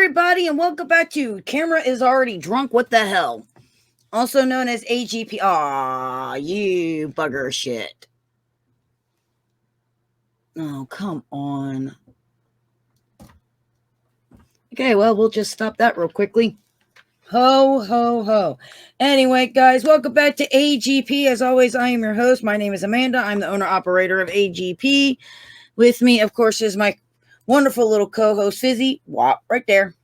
everybody, and welcome back to Camera is Already Drunk. What the hell? Also known as AGP. Aw, you bugger shit. Oh, come on. Okay, well, we'll just stop that real quickly. Ho, ho, ho. Anyway, guys, welcome back to AGP. As always, I am your host. My name is Amanda. I'm the owner-operator of AGP. With me, of course, is my wonderful little co-host, Fizzy. Wop, right there.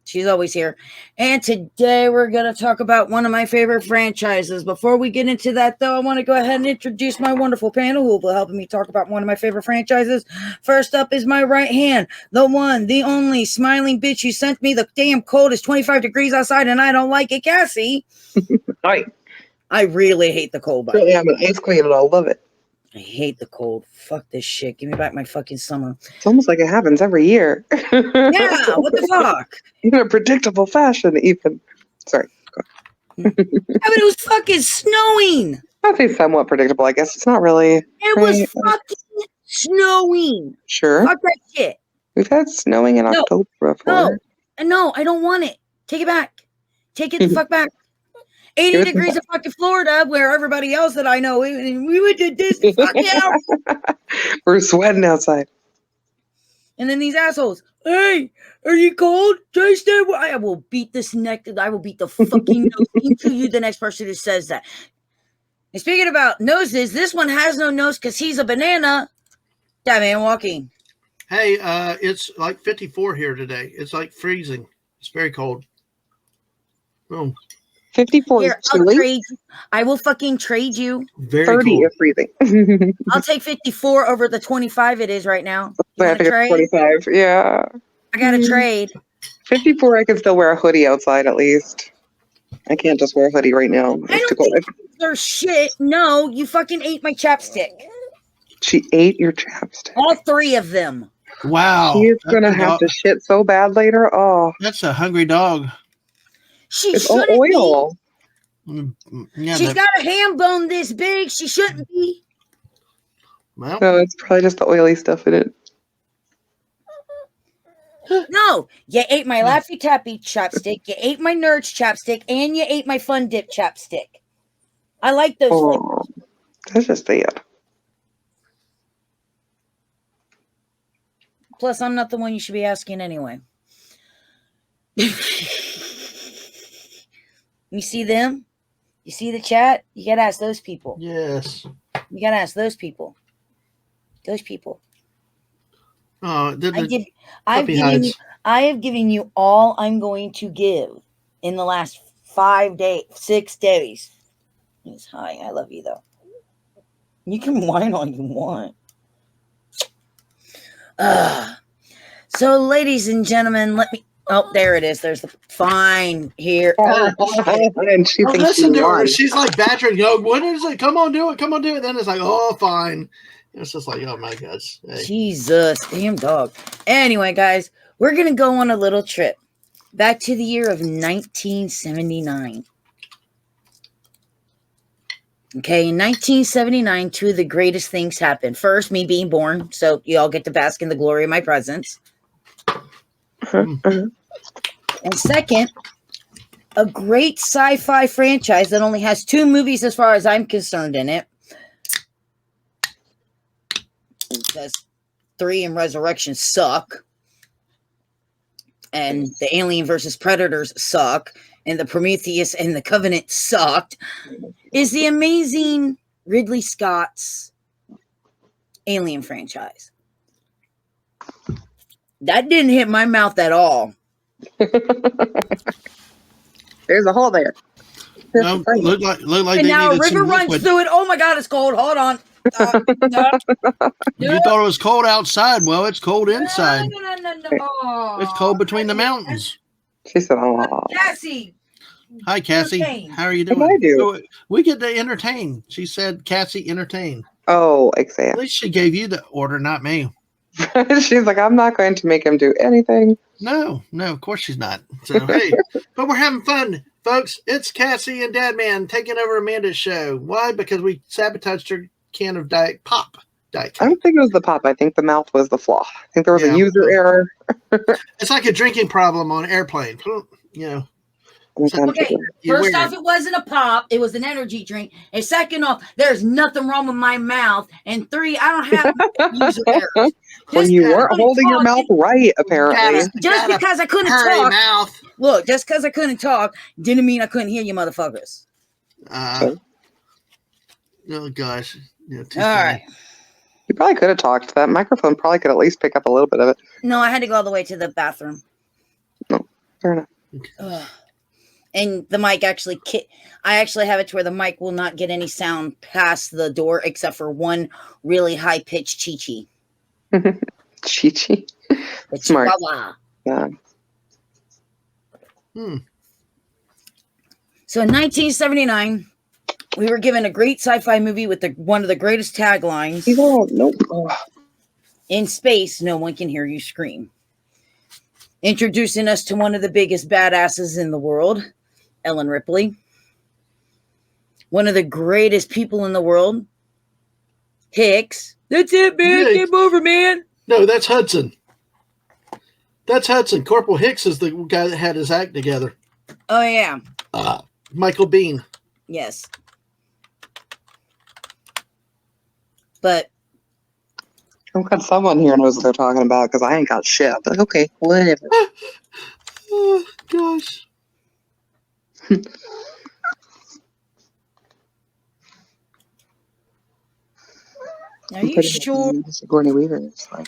She's always here. And today we're going to talk about one of my favorite franchises. Before we get into that, though, I want to go ahead and introduce my wonderful panel who will be helping me talk about one of my favorite franchises. First up is my right hand, the one, the only smiling bitch who sent me the damn cold. It's 25 degrees outside and I don't like it, Cassie. Hi. I really hate the cold. Really, I'm an ice queen and I love it. I hate the cold. Fuck this shit. Give me back my fucking summer. It's almost like it happens every year. Yeah, what the fuck? In a predictable fashion, even. Sorry. Yeah, but it was fucking snowing. I'd say somewhat predictable. I guess it's not really. It was fucking snowing. Sure. Fuck that shit. We've had snowing in October before. No, I don't want it. Take it back. Take it the fuck back. 80 degrees in fucking Florida, where everybody else that I know, we went to Disney. Fuck yeah. We're sweating outside. And then these assholes, hey, are you cold? Jason, I will beat this neck. I will beat the fucking nose into you, the next person who says that. And speaking about noses, this one has no nose because he's a banana. Dadman walking. Hey, it's like 54 here today. It's like freezing. It's very cold. Boom. 54 Here, is chilly. I will fucking trade you. Very 30 cold. is freezing. I'll take 54 over the 25 it is right now. I have to get 25. Yeah. I got a trade. 54, I can still wear a hoodie outside at least. I can't just wear a hoodie right now. I don't think there's shit. No, you fucking ate my chapstick. She ate your chapstick. All three of them. Wow. She's going to have to shit so bad later. Oh. That's a hungry dog. It's all oil. Yeah, she's got a ham bone this big. She shouldn't be. Well, no, it's probably just the oily stuff in it. No, you ate my Laffy Taffy chapstick, you ate my Nerds chapstick, and you ate my Fun Dip chapstick. I like those flavors. That's just bad. Plus, I'm not the one you should be asking anyway. You see them? You see the chat? You gotta ask those people. yes. You gotta ask those people. Those people. Oh, I have given you all I'm going to give in the last 6 days. He's hi. I love you though. You can whine all you want. So, ladies and gentlemen, let me. Oh, there it is. There's the fine here. And she thinks listen to her. She's like badgering. When is it? Come on, do it. Come on, do it. Then it's like, oh, fine. It's just like, oh my gosh. Hey. Jesus, damn dog. Anyway, guys, we're gonna go on a little trip back to the year of 1979. Okay, in 1979, two of the greatest things happened. First, me being born, so you all get to bask in the glory of my presence. And second, a great sci-fi franchise that only has 2 movies as far as I'm concerned in it. Because 3 and Resurrection suck. And the Alien versus Predators suck. And the Prometheus and the Covenant sucked. Is the amazing Ridley Scott's Alien franchise. That didn't hit my mouth at all. There's a hole there. No, look like And they now a needed river some runs liquid. through it. Oh my God, it's cold. Hold on. You thought it was cold outside. Well, it's cold inside. No. It's cold between the mountains. She said, oh. Cassie. Hi, Cassie. Entertain. How are you doing? What do I do? We get to entertain. She said, Cassie, entertain. Oh, At exactly. least she gave you the order, not me. She's like, I'm not going to make him do anything. No, of course she's not. So, hey, but we're having fun, folks. It's Cassie and Dadman taking over Amanda's show. Why? Because we sabotaged her can of Diet Pop. Diet I Coke. don't think it was the pop. I think the mouth was the flaw. I think there was Yeah. a user error. It's like a drinking problem on an airplane. You know, Okay, You first wear off, it wasn't a pop. It was an energy drink. And second off, there's nothing wrong with my mouth. And three, I don't have user errors. When Just you because I weren't couldn't holding your talk- mouth right, apparently. Just because I couldn't hurry talk. mouth. Look, just because I couldn't talk didn't mean I couldn't hear you motherfuckers. Oh gosh. Yeah, too All funny. right. You probably could have talked. That microphone probably could at least pick up a little bit of it. No, I had to go all the way to the bathroom. No, fair enough. Ugh. And the mic actually I actually have it to where the mic will not get any sound past the door except for one really high pitched chi-chi. Chi-chi. The Smart. chihuahua. Yeah. So in 1979, we were given a great sci-fi movie with one of the greatest taglines. Nope. In space, no one can hear you scream. Introducing us to one of the biggest badasses in the world, Ellen Ripley. One of the greatest people in the world, Hicks. That's it, man. Yeah. Game over, man. No, that's Hudson. That's Hudson. Corporal Hicks is the guy that had his act together. Oh, yeah. Michael Bean. Yes. But I'm glad someone here knows what they're talking about because I ain't got shit. But okay, whatever. Oh, gosh. are you sure? Sigourney Weaver. It's like,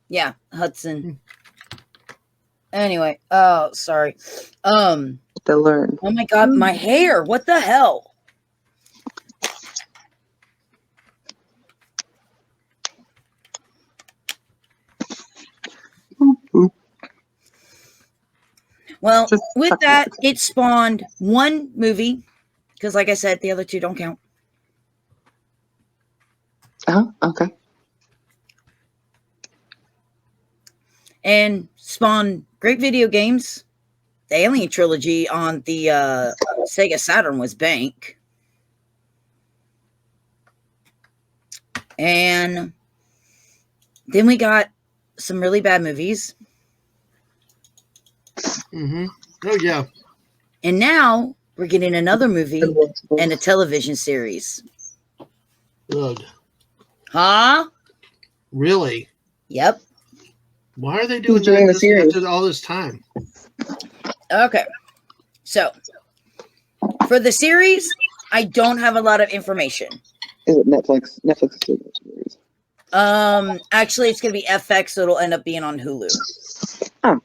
Yeah, Hudson. Anyway, sorry. to learn. Oh my God, my hair. What the hell? Well, with that, it spawned one movie because, like I said, the other two don't count. Oh, okay. And spawned great video games. The Alien trilogy on the Sega Saturn was bank. And then we got some really bad movies. Mm-hmm. Oh, yeah. And now we're getting another movie and a television series. Ugh. Huh? Really? Yep. Why are they doing the this series? after all this time? Okay. So, for the series, I don't have a lot of information. Is it Netflix? Netflix series. Actually, it's going to be FX, so it'll end up being on Hulu. Oh.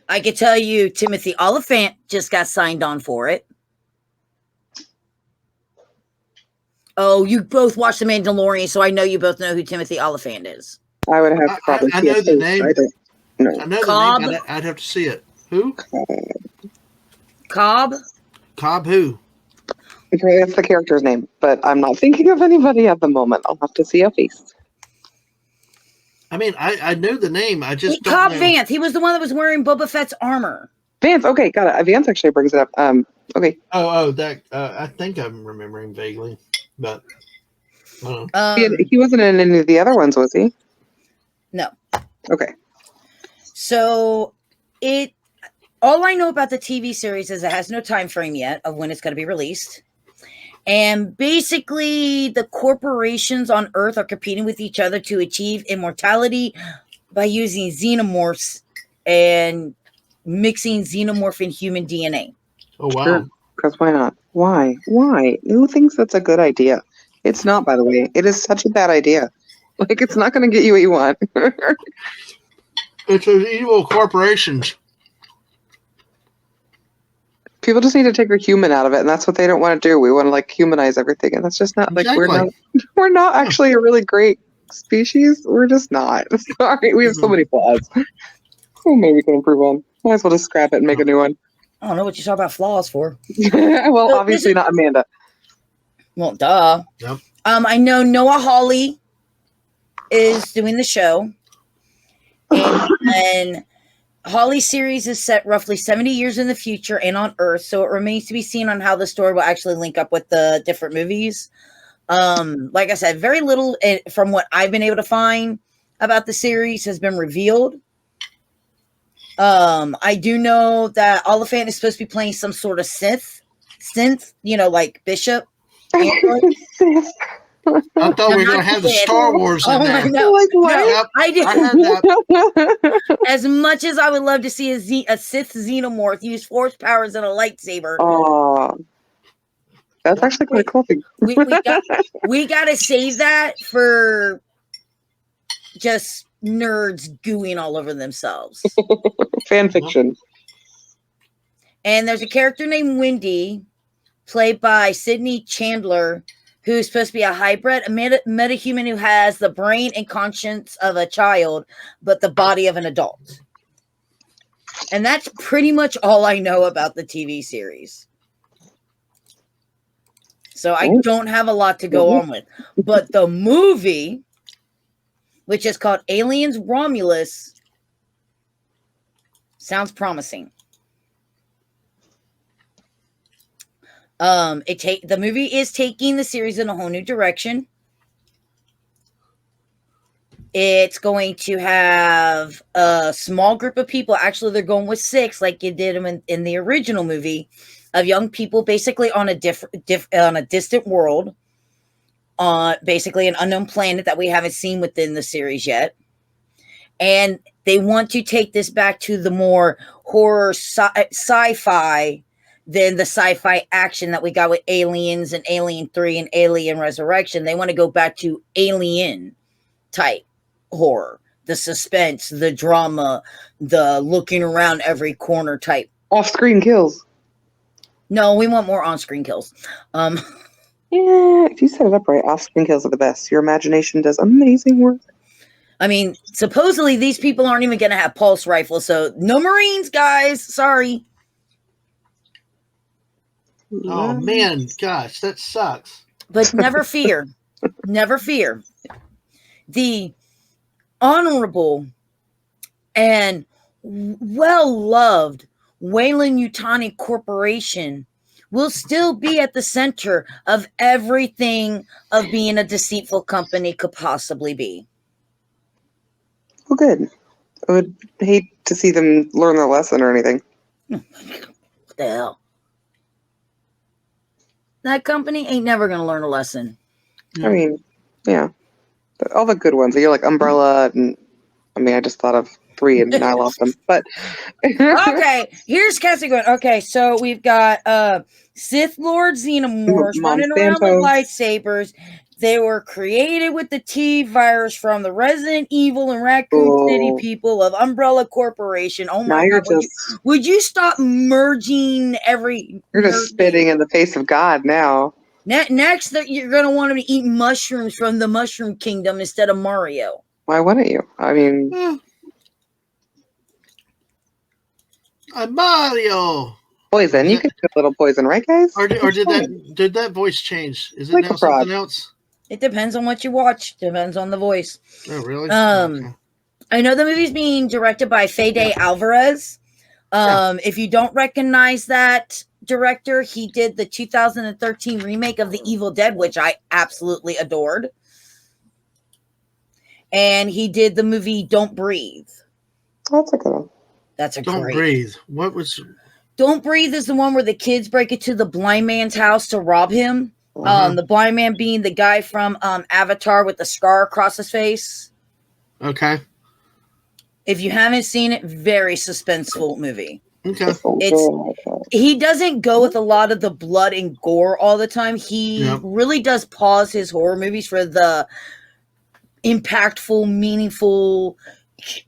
I can tell you Timothy Oliphant just got signed on for it. Oh, you both watched The Mandalorian, so I know you both know who Timothy Oliphant is. I would have to probably I see know it the first. name. I don't know. I know Cobb? the name. I'd have to see it. Who? Cobb? Cobb who? Okay, that's the character's name, but I'm not thinking of anybody at the moment. I'll have to see a face. I mean, I know the name. I just don't Cobb know. Vanth. He was the one that was wearing Boba Fett's armor. Vance, okay, got it. Vance actually brings it up. Okay. Oh, that. I think I'm remembering vaguely, but I don't know. He wasn't in any of the other ones, was he? No. Okay. So all I know about the TV series is it has no time frame yet of when it's going to be released. And basically, the corporations on Earth are competing with each other to achieve immortality by using xenomorphs and mixing xenomorph and human DNA. Oh, wow. Sure. Because why not? Why? Why? Who thinks that's a good idea? It's not, by the way. It is such a bad idea. Like, it's not going to get you what you want. It's those evil corporations. People just need to take a human out of it, and that's what they don't want to do. We want to like humanize everything, and that's just not like we're not actually a really great species. We're just not. Sorry, we have so many flaws. Oh, maybe we can improve on. Might as well just scrap it and make a new one. I don't know what you talk about flaws for. Well, So obviously not Amanda. Well, duh. Yep. I know Noah Hawley is doing the show. And Holly's series is set roughly 70 years in the future and on Earth, so it remains to be seen on how the story will actually link up with the different movies. Like I said, very little from what I've been able to find about the series has been revealed. I do know that Oliphant is supposed to be playing some sort of synth, like Bishop. I thought we were going to have the Star Wars in there. No, like, what? no, Yep, I did. I heard that. As much as I would love to see a Sith Xenomorph use force powers and a lightsaber. Oh, that's actually quite cool. We got to save that for just nerds gooing all over themselves. Fan fiction. And there's a character named Wendy, played by Sydney Chandler, who's supposed to be a hybrid, a metahuman who has the brain and conscience of a child, but the body of an adult. And that's pretty much all I know about the TV series. So I don't have a lot to go on with. But the movie, which is called Aliens Romulus, sounds promising. The movie is taking the series in a whole new direction. It's going to have a small group of people. Actually, they're going with 6, like you did in the original movie, of young people, basically on a distant world, on basically an unknown planet that we haven't seen within the series yet. And they want to take this back to the more horror sci-fi than the sci-fi action that we got with Aliens and Alien 3 and Alien Resurrection. They want to go back to Alien type horror, the suspense, the drama, the looking around every corner type. Off-screen kills. No, we want more on-screen kills. Yeah, if you set it up right, off-screen kills are the best. Your imagination does amazing work. I mean, supposedly these people aren't even going to have pulse rifles, so no Marines, guys. Sorry. Oh, man, gosh, that sucks. But never fear. Never fear. The honorable and well-loved Weyland-Yutani Corporation will still be at the center of everything of being a deceitful company could possibly be. Well, good. I would hate to see them learn their lesson or anything. What the hell? That company ain't never going to learn a lesson. I mean, yeah. All the good ones. You're like Umbrella, and I mean, I just thought of 3 and I lost them. But okay, here's Cassie going. Okay, so we've got Sith Lord Xenomorphs running around with lightsabers. They were created with the T virus from the Resident Evil and Raccoon City people of Umbrella Corporation. Oh my God. Would you stop merging every... You're just spitting in the face of God now. Next, you're going to want them to eat mushrooms from the Mushroom Kingdom instead of Mario. Why wouldn't you? I mean... Mario! Poison. You could put a little poison, right, guys? Or did that voice change? Is it now something else? It depends on what you watch. Depends on the voice. Oh, really? Okay. I know the movie's being directed by Fede Alvarez. If you don't recognize that director, he did the 2013 remake of The Evil Dead, which I absolutely adored. And he did the movie Don't Breathe. That's a good one. That's a Don't great. Breathe. What was... Don't Breathe is the one where the kids break into the blind man's house to rob him. The blind man being the guy from Avatar with the scar across his face. Okay. If you haven't seen it, very suspenseful movie. Okay. He doesn't go with a lot of the blood and gore all the time. He really does pause his horror movies for the impactful, meaningful,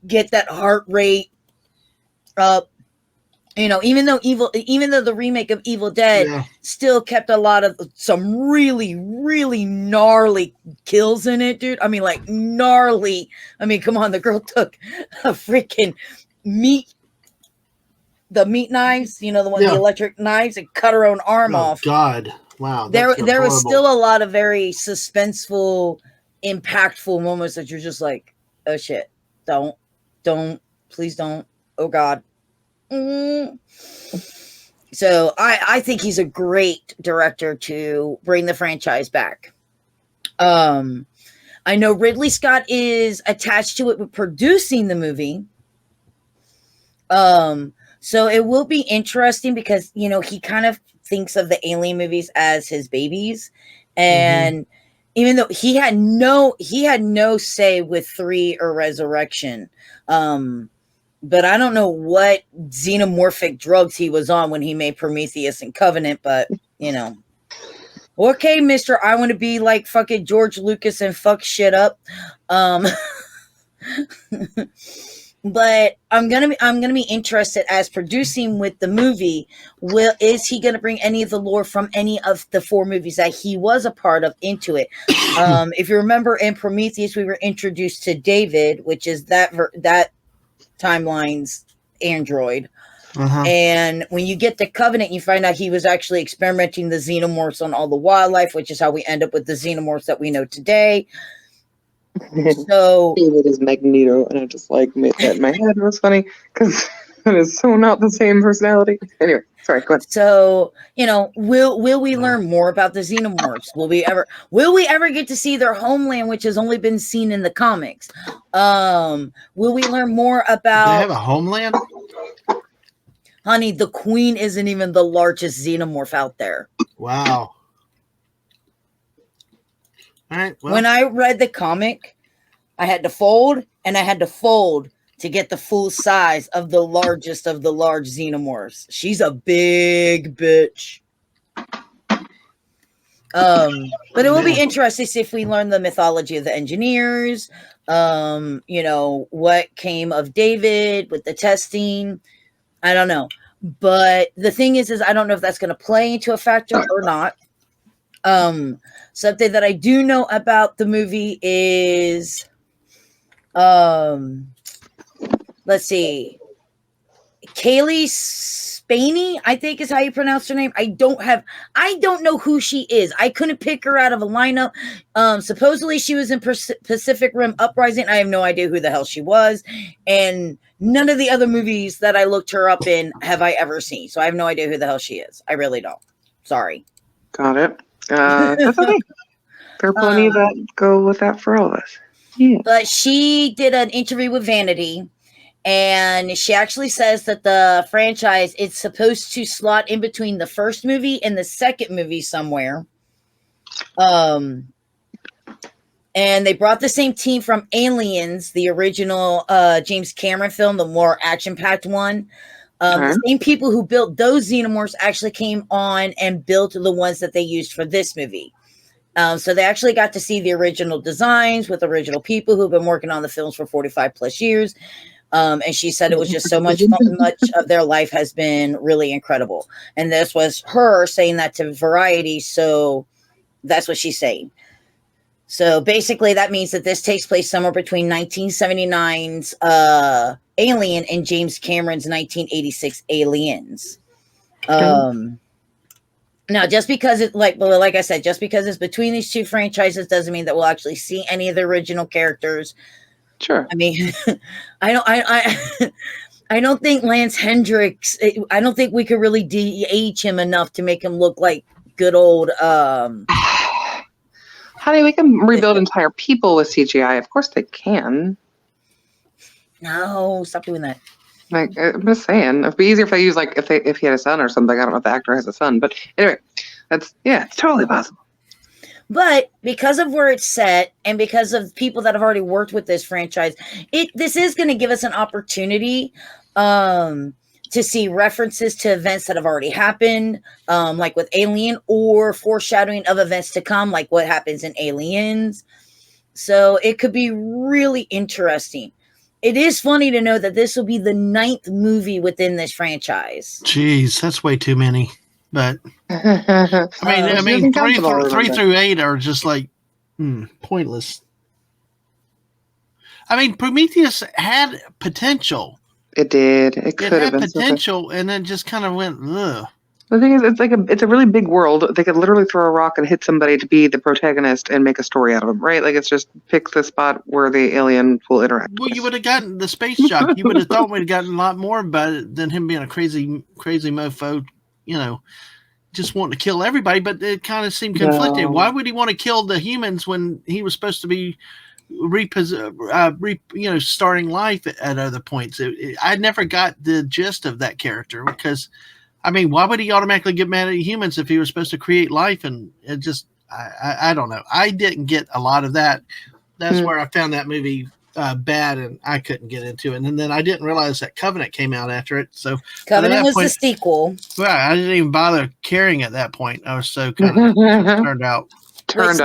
get that heart rate up. You know, even though the remake of Evil Dead still kept a lot of some really, really gnarly kills in it, dude. I mean, like gnarly. I mean, come on, the girl took a freaking meat knives, you know, the electric knives, and cut her own arm off. God, wow. There was still a lot of very suspenseful, impactful moments that you're just like, oh shit, don't, please don't. Oh God. So I think he's a great director to bring the franchise back. I know Ridley Scott is attached to it with producing the movie. So it will be interesting because, you know, he kind of thinks of the Alien movies as his babies. And even though he had no say with 3 or Resurrection. But I don't know what xenomorphic drugs he was on when he made Prometheus and Covenant, but you know. Okay, mister, I want to be like fucking George Lucas and fuck shit up. But I'm gonna be interested as producing with the movie. Is he gonna bring any of the lore from any of the 4 movies that he was a part of into it? If you remember in Prometheus, we were introduced to David, which is that timeline's android. And when you get to Covenant, you find out he was actually experimenting the xenomorphs on all the wildlife, which is how we end up with the xenomorphs that we know today. So David is Magneto, and I just like made that in my head. It was funny because it is so not the same personality. Anyway, sorry, go ahead. So, you know, will we learn more about the xenomorphs? Will we ever get to see their homeland, which has only been seen in the comics? Will we learn more about? They have a homeland? Honey, the Queen isn't even the largest xenomorph out there. Wow. All right. Well. When I read the comic, I had to fold and I had to fold to get the full size of the largest of the large xenomorphs. She's a big bitch. But it will be interesting to see if we learn the mythology of the engineers, you know, what came of David with the testing. I don't know. But the thing is I don't know if that's going to play into a factor or not. Something that I do know about the movie is, let's see, Kaylee Spaney, I think is how you pronounce her name. I don't know who she is. I couldn't pick her out of a lineup. Supposedly she was in Pacific Rim Uprising. I have no idea who the hell she was. And none of the other movies that I looked her up in have I ever seen. So I have no idea who the hell she is. I really don't. Sorry. Got it. That's okay. There are plenty that go with that for all of us. Yeah. But she did an interview with Vanity, and she actually says that the franchise is supposed to slot in between the first movie and the second movie somewhere. And they brought the same team from Aliens, the original James Cameron film, the more action-packed one. The same people who built those xenomorphs actually came on and built the ones that they used for this movie. So they actually got to see the original designs with original people who've been working on the films for 45 plus years. And she said it was just so much fun. Much of their life has been really incredible. And this was her saying that to Variety. So that's what she's saying. So basically that means that this takes place somewhere between 1979's Alien and James Cameron's 1986 Aliens. Now, just because it's like I said, just because it's between these two franchises doesn't mean that we'll actually see any of the original characters. Sure. I mean, I don't think Lance Hendricks. I don't think we could really de-age him enough to make him look like good old. Honey, we can rebuild entire people with CGI. Of course they can. No, stop doing that. Like, I'm just saying, it'd be easier if they use if he had a son or something. I don't know if the actor has a son, but anyway, it's totally possible. But because of where it's set and because of people that have already worked with this franchise, this is going to give us an opportunity to see references to events that have already happened, like with Alien, or foreshadowing of events to come, like what happens in Aliens. So it could be really interesting. It is funny to know that this will be the 9th movie within this franchise. Jeez, that's way too many. But I mean, 3 through 8 are just like pointless. I mean, Prometheus had potential. It did. It could have been potential, and then just kind of went. Ugh. The thing is, it's a really big world. They could literally throw a rock and hit somebody to be the protagonist and make a story out of them, right? Like, it's just pick the spot where the alien will interact. Well, you would have gotten the space jock. You would have thought we'd have gotten a lot more about it than him being a crazy mofo, just wanting to kill everybody. But it kind of seemed conflicted. No. Why would he want to kill the humans when he was supposed to be starting life at other points? I never got the gist of that character because. I mean, why would he automatically get mad at humans if he was supposed to create life? And it just, I don't know. I didn't get a lot of that. That's where I found that movie bad, and I couldn't get into it. And then I didn't realize that Covenant came out after it. So Covenant was the sequel. Well, I didn't even bother caring at that point. I was so kind of turned out. With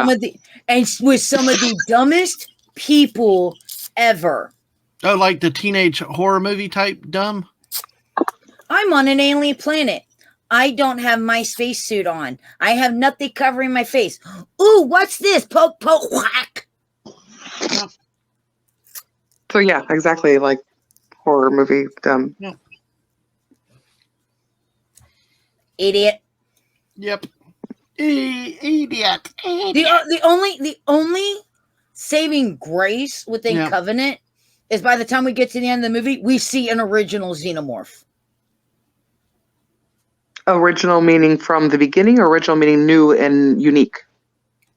some of the dumbest people ever. Oh, like the teenage horror movie type dumb? I'm on an alien planet. I don't have my spacesuit on. I have nothing covering my face. Ooh, what's this? Poke, poke, whack. So yeah, exactly like horror movie dumb. Yeah. Idiot. Yep. Idiot. The only saving grace within Covenant is by the time we get to the end of the movie, we see an original Xenomorph. Original meaning from the beginning, or original meaning new and unique?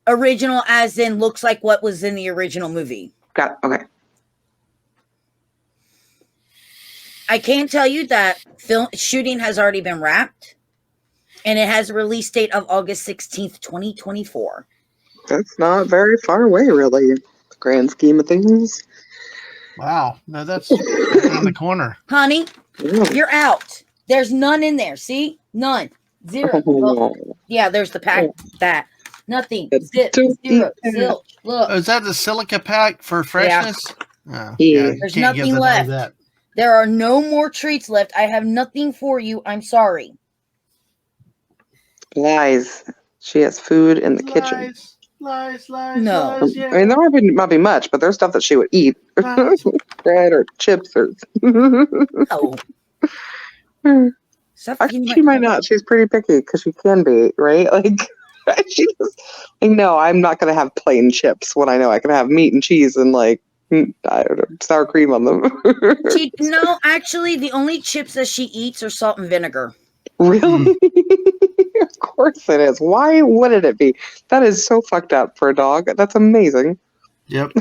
Original as in looks like what was in the original movie. Got it. Okay. I can tell you that shooting has already been wrapped, and it has a release date of August 16th, 2024. That's not very far away, really, the grand scheme of things. Wow. No, that's around the corner. Honey, you're out. There's none in there. See? None. Zero. Look. Yeah, there's the pack. That. Nothing. Zip. Zero. Zilch. Look. Oh, is that the silica pack for freshness? Yeah. Yeah. There's nothing left. That. There are no more treats left. I have nothing for you. I'm sorry. Lies. She has food in the kitchen. Lies. No. Lies, yeah. I mean, there might be much, but there's stuff that she would eat. Bread or chips or... No. Actually, she might not. She's pretty picky because she can be, right? Like, she just, like, no, I'm not going to have plain chips when I know I can have meat and cheese and, like, I don't know, sour cream on them. No, actually, the only chips that she eats are salt and vinegar. Really? Of course it is. Why wouldn't it be? That is so fucked up for a dog. That's amazing. Yep.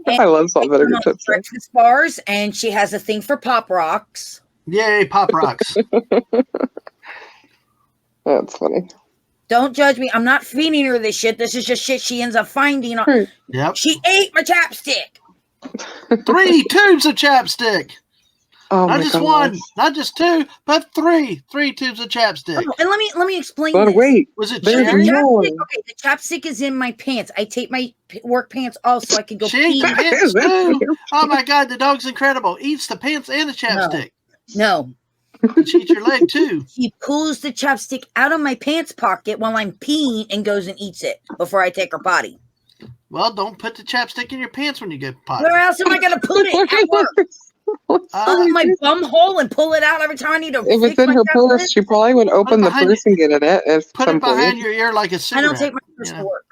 I love salt and vinegar chips. Breakfast bars, and she has a thing for Pop Rocks. Yay, Pop Rocks. That's funny. Don't judge me. I'm not feeding her this shit. This is just shit she ends up finding. Yep. She ate my chapstick. 3 tubes of chapstick. Oh not my just God. one, not just 2, but 3. 3 tubes of chapstick. Oh, and let me explain. But this. wait, Was it there's cherry? more. The chapstick is in my pants. I take my work pants off so I can go She ate pee. the pants too. Oh my God, the dog's incredible. Eats the pants and the chapstick. No. And she eats your leg too. She pulls the chapstick out of my pants pocket while I'm peeing and goes and eats it before I take her potty. Well, don't put the chapstick in your pants when you get potty. Where else am I going to put it at work? My bum hole and pull it out every time I need to. If it's in her purse, she probably would open the purse and get in it at Put some it behind point. your ear like a I cigarette. don't take my purse to work.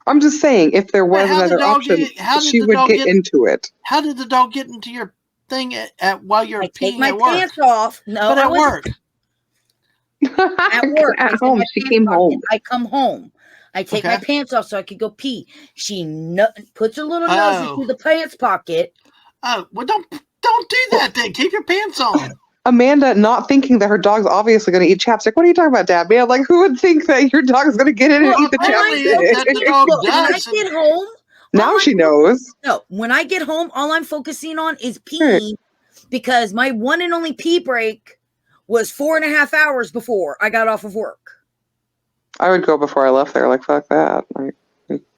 I'm just saying, if there was How did another the dog option, get- she would get into it. How did the dog get into your thing while you're I take peeing my at work? pants off. No, But I at wasn't. work. At work. I At take home. my She pants came off home. and I come home. I take my Okay. pants off so I could go pee. She puts her little nose into the pants pocket. Oh, well, don't do that then. Keep your pants on. Amanda, not thinking that her dog's obviously going to eat chapstick. What are you talking about, Dad? Man, like, who would think that your dog's going to get in and eat the apparently chapstick? that the dog Look, when I does. get home, Now she knows. no, when I get home, all I'm focusing on is peeing because my one and only pee break was 4.5 hours before I got off of work. I would go before I left there. Like, fuck that. Like,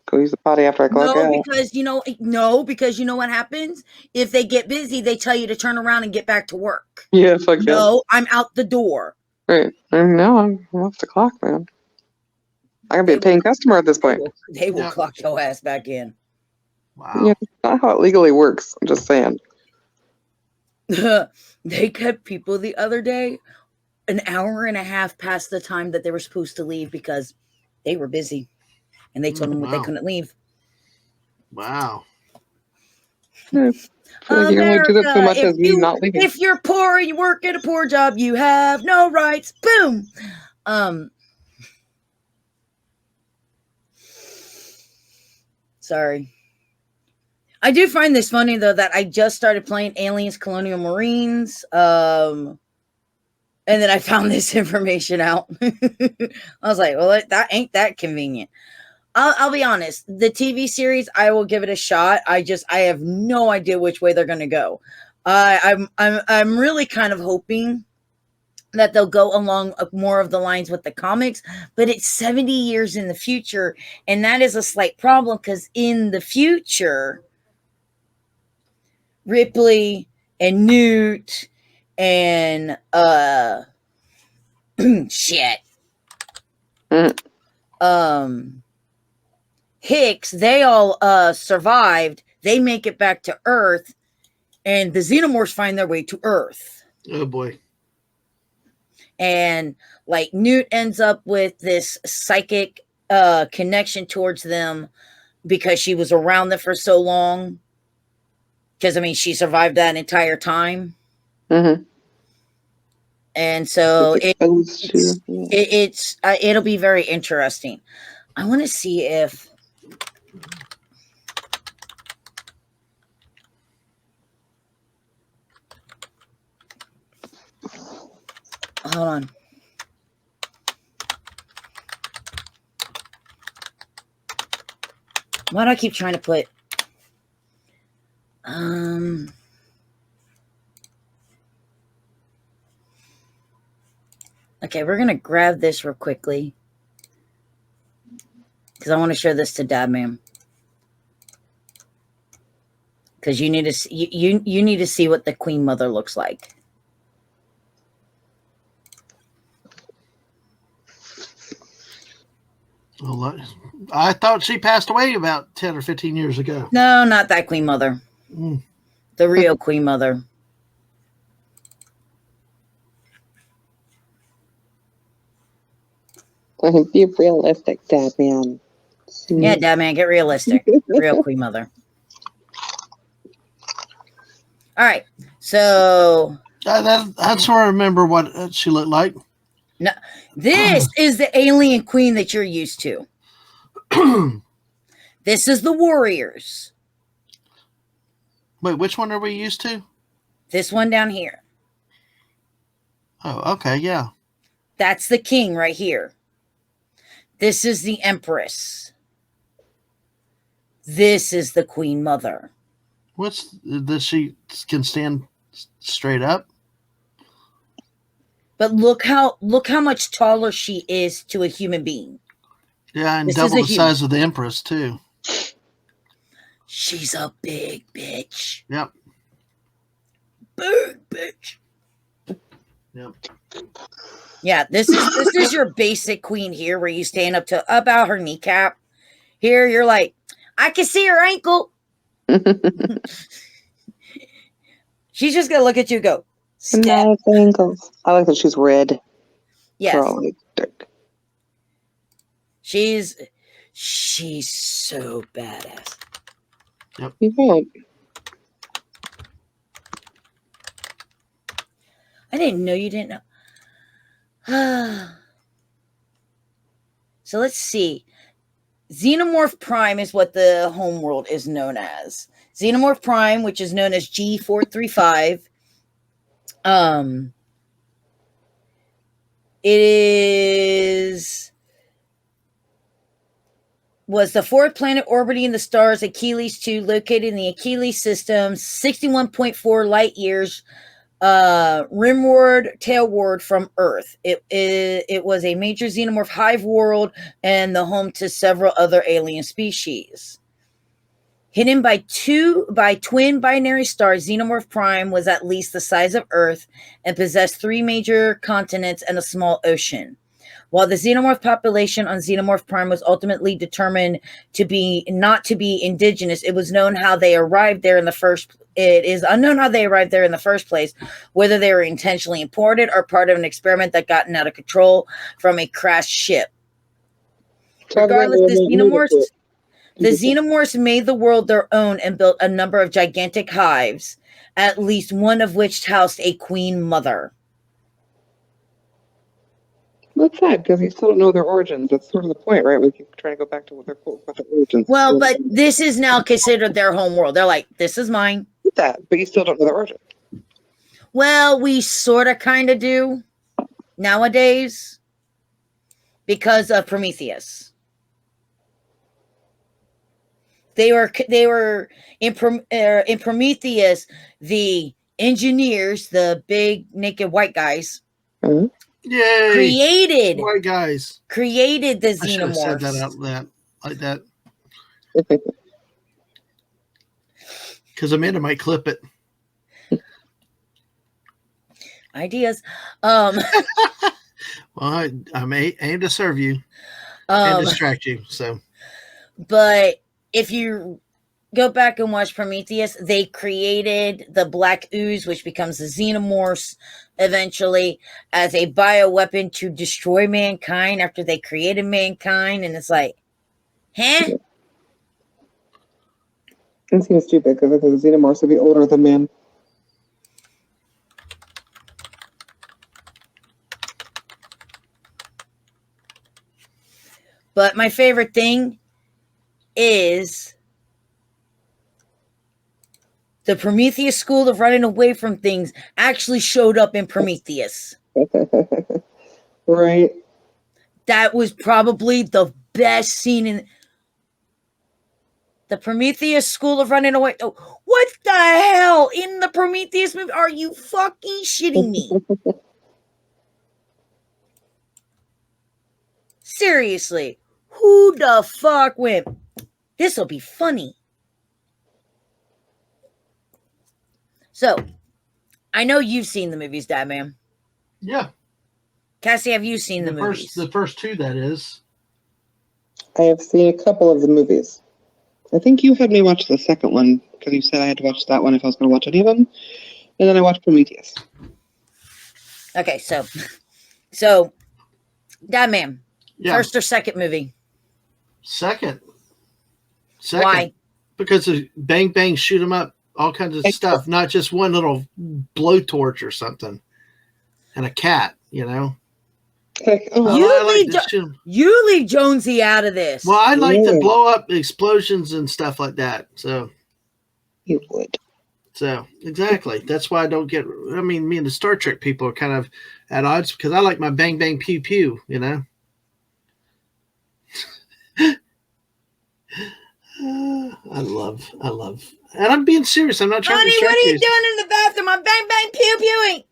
go use the potty after I clock out. Because you know what happens? If they get busy, they tell you to turn around and get back to work. Yeah, fuck that. No, I'm out the door. Right. No, I'm off the clock, man. I can be a paying customer at this point. They will clock your ass back in. Wow. Yeah, that's not how it legally works. I'm just saying. They kept people the other day an hour and a half past the time that they were supposed to leave because they were busy and they told them they couldn't leave. Wow. I feel like you only do that so much as me not leaving. If you're poor and you work at a poor job, you have no rights. Boom. Sorry. I do find this funny though that I just started playing Aliens Colonial Marines. And then I found this information out. I was like, well, that ain't that convenient. I'll be honest. The TV series, I will give it a shot. I have no idea which way they're going to go. I'm really kind of hoping that they'll go along more of the lines with the comics, but it's 70 years in the future, and that is a slight problem because in the future, Ripley and Newt and shit. Hicks, they all survived. They make it back to Earth, and the Xenomorphs find their way to Earth. Oh boy. And like Newt ends up with this psychic connection towards them because she was around them for so long. Because, I mean, she survived that entire time. Mm-hmm. And so it'll be very interesting. I want to see if... Hold on. Why do I keep trying to put... Okay, we're going to grab this real quickly. Because I want to show this to Dadman. Because you need to you need to see what the Queen Mother looks like. Well, I thought she passed away about 10 or 15 years ago. No, not that Queen Mother. The real Queen Mother. Be realistic, Dadman. Yeah, Dadman, get realistic. Real Queen Mother. All right, so... That's where I remember what she looked like. No, this is the alien queen that you're used to. This is the warriors. Wait, which one are we used to? This one down here. Oh, okay, yeah. That's the king right here. This is the empress. This is the queen mother. That she can stand straight up? But look how much taller she is to a human being. Yeah, and double the size of the Empress, too. She's a big bitch. Yep. Big bitch. Yep. Yeah, this is your basic queen here, where you stand up to about her kneecap. Here, you're like, I can see her ankle. She's just gonna look at you and go, step. Ankles. I like that she's red. Yes. Probably dark. She's so badass. Yep. Yeah. I didn't know you didn't know. So let's see. Xenomorph Prime is what the homeworld is known as. Xenomorph Prime, which is known as G435. Was the fourth planet orbiting the stars Achilles 2, located in the Achilles system, 61.4 light years rimward, tailward from Earth. It was a major xenomorph hive world and the home to several other alien species. Hidden by twin binary stars, Xenomorph Prime was at least the size of Earth and possessed 3 major continents and a small ocean. While the xenomorph population on Xenomorph Prime was ultimately determined not to be indigenous, it was known how they arrived there in the first It is unknown how they arrived there in the first place, whether they were intentionally imported or part of an experiment that gotten out of control from a crashed ship. Regardless, the Xenomorphs made the world their own and built a number of gigantic hives, at least one of which housed a queen mother. That's sad because you still don't know their origins. That's sort of the point, right? We keep trying to go back to what their origins. Well, but this is now considered their home world. They're like, this is mine. That, but you still don't know their origin. Well, we sort of kind of do nowadays because of Prometheus. They were in Prometheus, the engineers, the big naked white guys. Mm-hmm. Yay! Created white guys. Created the I should have said that Xenomorphs. out like that. Because Amanda might clip it. Ideas. Well, I'm aim to serve you and distract you. So, but if you go back and watch Prometheus, they created the black ooze, which becomes the Xenomorphs eventually, as a bioweapon to destroy mankind after they created mankind. And it's like, huh? It seems stupid because I think the Xenomorphs would be older than man. But my favorite thing is the Prometheus school of running away from things actually showed up in Prometheus. Right. That was probably the best scene in the Prometheus school of running away. Oh, what the hell in the Prometheus movie? Are you fucking shitting me? Seriously, who the fuck went? This'll be funny. So, I know you've seen the movies, Dadman. yeah. Cassie, have you seen the movies? The first two, that is. I have seen a couple of the movies. I think you had me watch the second one because you said I had to watch that one if I was going to watch any of them. And then I watched Prometheus. Okay, so Dadman, first or second movie? Second. Why? Because of bang, bang, shoot 'em up, all kinds of stuff, not just one little blowtorch or something. And a cat, you know. Like, oh, You leave Jonesy out of this. Well, I like to blow up explosions and stuff like that. So you would. So exactly. That's why I don't get. I mean, me and the Star Trek people are kind of at odds because I like my bang bang pew pew. You know. I love, and I'm being serious. I'm not trying to distract what are you doing in the bathroom? I'm bang bang pew pewing.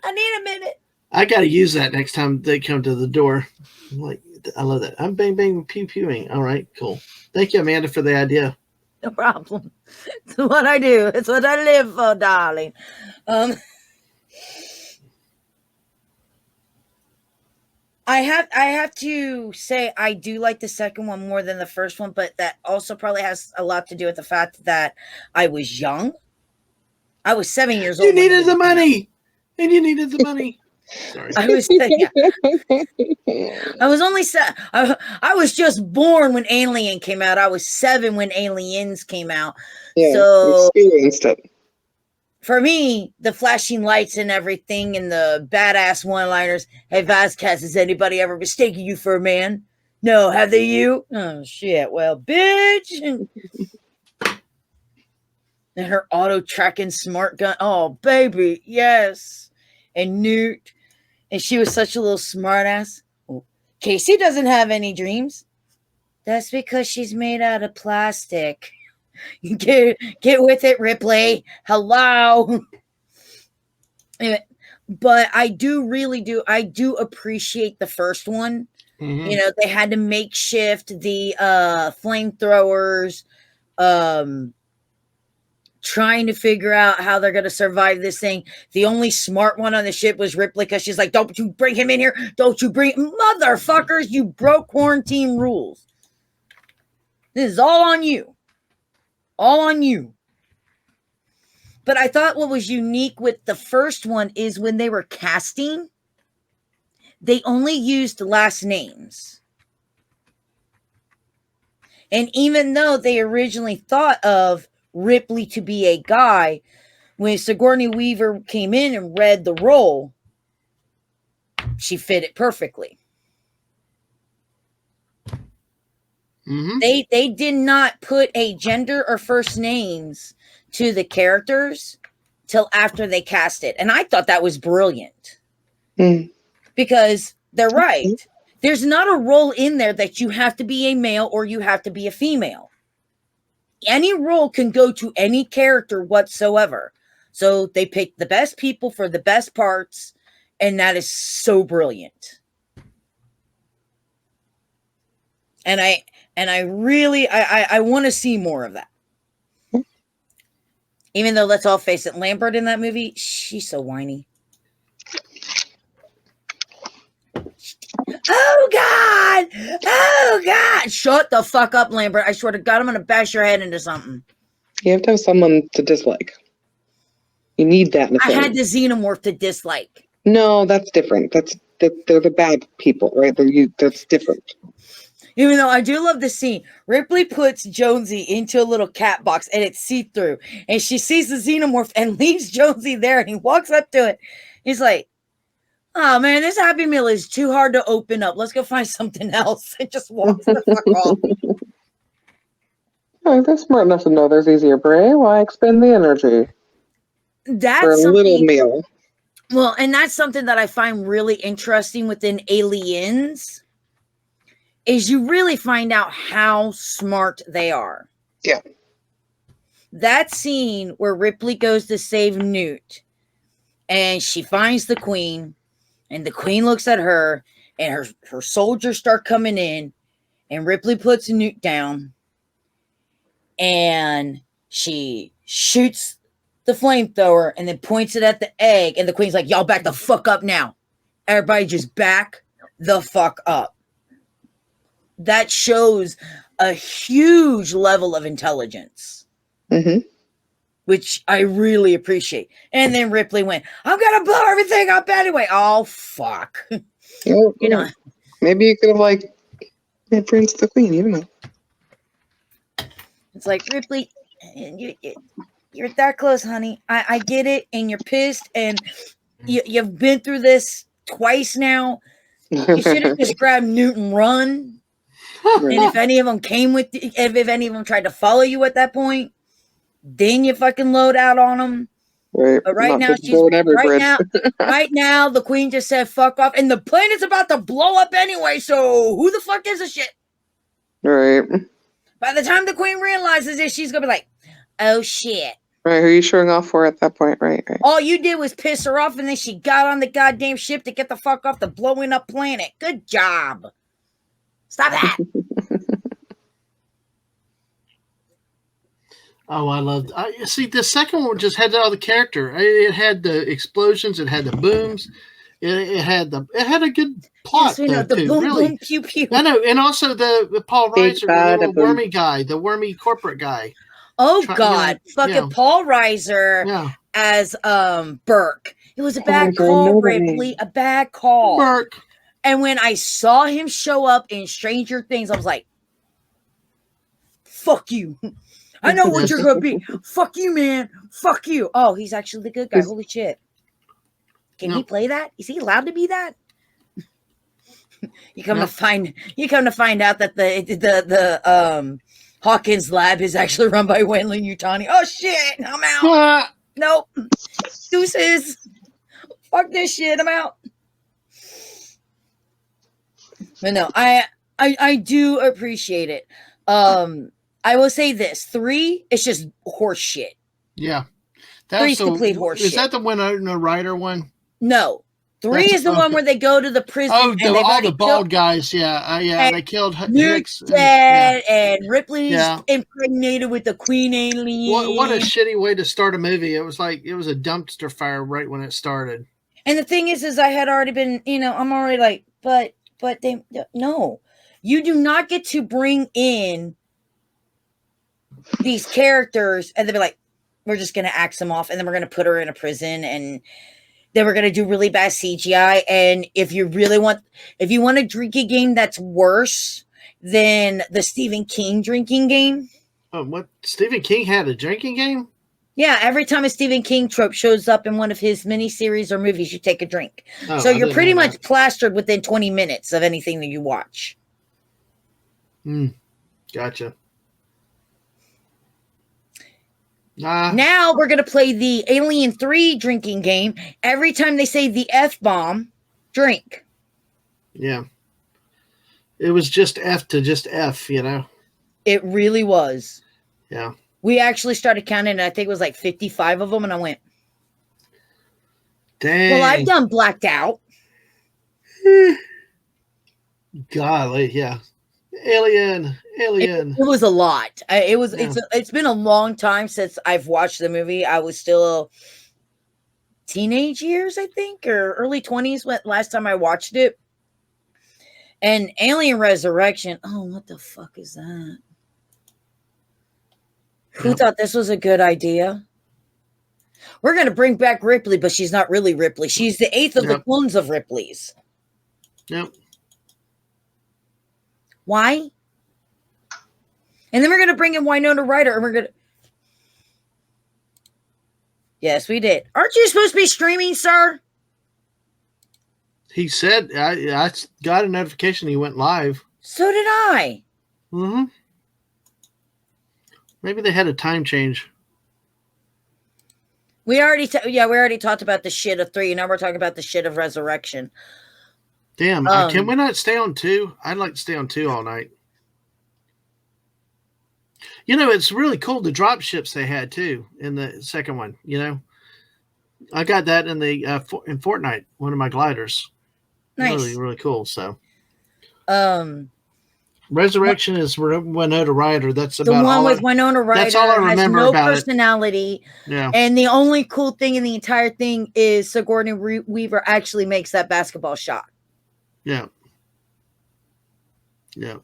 I need a minute. I got to use that next time they come to the door. I'm like, I love that. I'm bang bang pew pewing. All right, cool. Thank you, Amanda, for the idea. No problem. It's what I do. It's what I live for, darling. I have to say I do like the second one more than the first one, but that also probably has a lot to do with the fact that I was young. I was 7 years old. You needed the money, and you needed the money. Sorry. I was only I was just born when Alien came out. I was 7 when Aliens came out. Yeah, so experienced it. For me, the flashing lights and everything and the badass one-liners. Hey, Vasquez, has anybody ever mistaken you for a man? No, have they you? Oh, shit. Well, bitch. And her auto-tracking smart gun. Oh, baby. Yes. And Newt. And she was such a little smartass. Casey doesn't have any dreams. That's because she's made out of plastic. Get with it, Ripley. Hello. Anyway, but I do appreciate the first one. Mm-hmm. You know, they had to makeshift the flamethrowers, trying to figure out how they're going to survive this thing. The only smart one on the ship was Ripley because she's like, don't you bring him in here. Don't you bring motherfuckers. You broke quarantine rules. This is all on you. All on you. But I thought what was unique with the first one is when they were casting, they only used last names. And even though they originally thought of Ripley to be a guy, when Sigourney Weaver came in and read the role, she fit it perfectly. Mm-hmm. They did not put a gender or first names to the characters till after they cast it. And I thought that was brilliant. Because they're right. There's not a role in there that you have to be a male or you have to be a female. Any role can go to any character whatsoever. So they picked the best people for the best parts, and that is so brilliant. And I really want to see more of that. Even though, let's all face it, Lambert in that movie, she's so whiny. Oh God! Oh God! Shut the fuck up, Lambert. I swear to God, I'm gonna bash your head into something. You have to have someone to dislike. You need that in a I film. had the Xenomorph to dislike. No, that's different. They're the bad people, right? That's different. Even though I do love the scene, Ripley puts Jonesy into a little cat box and it's see-through. And she sees the Xenomorph and leaves Jonesy there, and he walks up to it. He's like, oh man, this Happy Meal is too hard to open up. Let's go find something else. And just walks the fuck off. Oh, they're smart enough to know there's easier prey. Why expend the energy That's for a little meal? Well, and that's something that I find really interesting within Aliens, is you really find out how smart they are. Yeah. That scene where Ripley goes to save Newt, and she finds the Queen, and the Queen looks at her, and her soldiers start coming in, and Ripley puts Newt down, and she shoots the flamethrower and then points it at the egg, and the Queen's like, y'all back the fuck up now. Everybody just back the fuck up. That shows a huge level of intelligence, which I really appreciate. And then Ripley went, I'm gonna blow everything up anyway. Oh fuck. You know, maybe you could have like influenced the Queen. You don't know. It's like, Ripley, you're that close, honey. I get it, and you're pissed, and you've been through this twice now. You should have just grabbed Newt and run. And if any of them came with, if any of them tried to follow you at that point, then you fucking load out on them. Right. But right now, right now, the Queen just said fuck off, and the planet's about to blow up anyway. So who the fuck gives a shit? Right. By the time the Queen realizes it, she's gonna be like, oh shit. Right. Who are you showing off for at that point? Right. All you did was piss her off, and then she got on the goddamn ship to get the fuck off the blowing up planet. Good job. Stop that. Oh, I loved. See, the second one just had all the character. It had the explosions. It had the booms. It had a good plot. Yes, the too, boom, really. boom, pew, pew. I know, and also the Paul Reiser, the little wormy guy, the wormy corporate guy. Oh God, fucking Paul Reiser as Burke. It was a bad call, Ripley. A bad call. Burke. And when I saw him show up in Stranger Things, I was like, fuck you. I know what you're going to be. Fuck you, man. Fuck you. Oh, he's actually the good guy. Holy shit. Can he play that? Is he allowed to be that? You come to find out that the Hawkins lab is actually run by Wendell Yutani. Oh shit, I'm out. Nope. Deuces. Fuck this shit. I'm out. But no, I do appreciate it. I will say this: 3, it's just horse shit. Yeah, Three's complete horse shit. Is that the Winona Ryder one? No, 3 is the one where they go to the prison. Oh, all the bald guys. Yeah, they killed Newt's dead, and Ripley's impregnated with the Queen alien. What a shitty way to start a movie! It was like it was a dumpster fire right when it started. And the thing is I had already been, I'm already like, but they no, you do not get to bring in these characters and they'll be like, we're just going to axe them off, and then we're going to put her in a prison, and then we're going to do really bad CGI. And if you want a drinking game that's worse than the Stephen King drinking game. Oh, what? Stephen King had a drinking game? Yeah, every time a Stephen King trope shows up in one of his miniseries or movies, you take a drink. Oh, so you're pretty much plastered within 20 minutes of anything that you watch. Gotcha. Now we're going to play the Alien 3 drinking game. Every time they say the F-bomb, drink. Yeah. It was just F to just F, you know? It really was. Yeah. We actually started counting, and I think it was like 55 of them, and I went, dang. Well, I've done blacked out. Golly, yeah. Alien. It was a lot. It's been a long time since I've watched the movie. I was still teenage years, I think, or early 20s last time I watched it. And Alien Resurrection. Oh, what the fuck is that? Who thought this was a good idea? We're going to bring back Ripley, but she's not really Ripley. She's the 8th of the clones of Ripley's. Yep. Why? And then we're going to bring in Winona Ryder, and we're going to... Yes, we did. Aren't you supposed to be streaming, sir? He said, I got a notification he went live. So did I. Mm-hmm. Maybe they had a time change. We already talked about the shit of 3. Now we're talking about the shit of Resurrection. Damn, can we not stay on 2? I'd like to stay on 2 all night. You know, it's really cool, the drop ships they had, too, in the second one, you know. I got that in the in Fortnite, one of my gliders. Nice. Really, really cool, so. Resurrection is Winona Ryder. That's about the one with Winona Ryder. That's all I remember has no about personality. it. Yeah. And the only cool thing in the entire thing is Sigourney Weaver actually makes that basketball shot. Yeah. Yeah.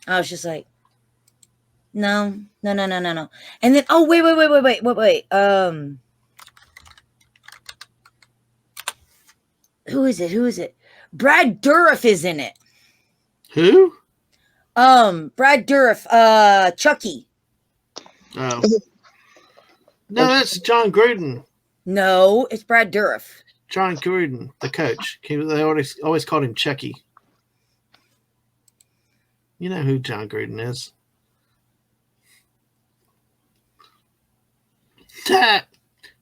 I was just like, no. And then, oh, wait. Who is it? Brad Dourif is in it. Who? Brad Dourif, Chucky. Oh. No, that's John Gruden. No, it's Brad Dourif. John Gruden, the coach. They always called him Chucky. You know who John Gruden is.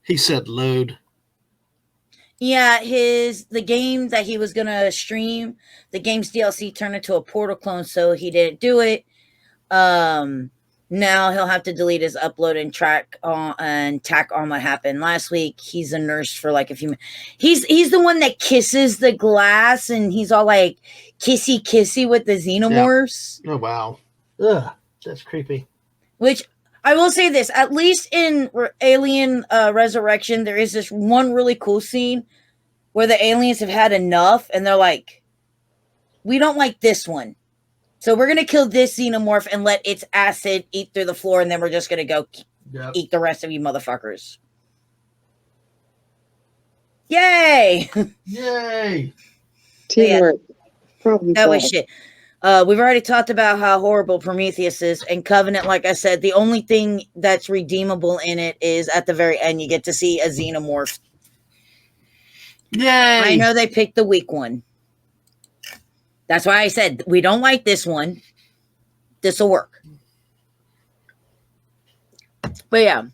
He said load. Yeah, the game that he was gonna stream, the game's DLC turned into a Portal clone, so he didn't do it. Now he'll have to delete his upload and tack on what happened last week. He's a nurse for like a few minutes. He's the one that kisses the glass, and he's all like kissy with the Xenomorphs. Yeah. Oh wow, ugh, that's creepy. Which I will say this: at least in Alien Resurrection, there is this one really cool scene where the aliens have had enough, and they're like, "We don't like this one." So we're going to kill this xenomorph and let its acid eat through the floor, and then we're just going to go eat the rest of you motherfuckers. Yay! Yay! Teamwork. That was shit. We've already talked about how horrible Prometheus is, and Covenant, like I said, the only thing that's redeemable in it is at the very end, you get to see a xenomorph. Yay! I know they picked the weak one. That's why I said, we don't like this one. This will work. But yeah,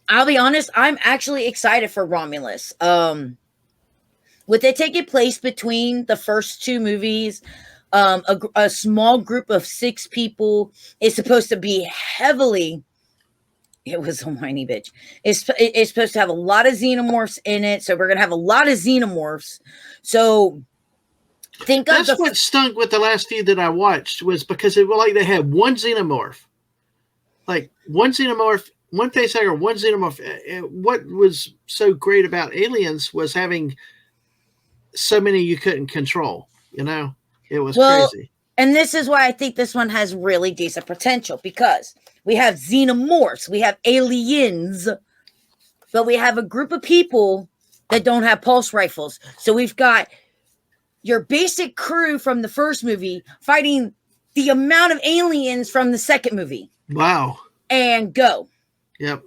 I'll be honest, I'm actually excited for Romulus. With it taking place between the first 2 movies, a small group of 6 people is supposed to be heavily... It was a whiny bitch. It's supposed to have a lot of xenomorphs in it, so we're going to have a lot of xenomorphs. So... That's what stunk with the last few that I watched, was because it was like they had one xenomorph. Like one xenomorph, one facehugger, one xenomorph. What was so great about Aliens was having so many you couldn't control. You know, it was crazy. And this is why I think this one has really decent potential, because we have Xenomorphs, we have aliens, but we have a group of people that don't have pulse rifles. So we've got your basic crew from the first movie fighting the amount of aliens from the second movie. Wow. And go. Yep.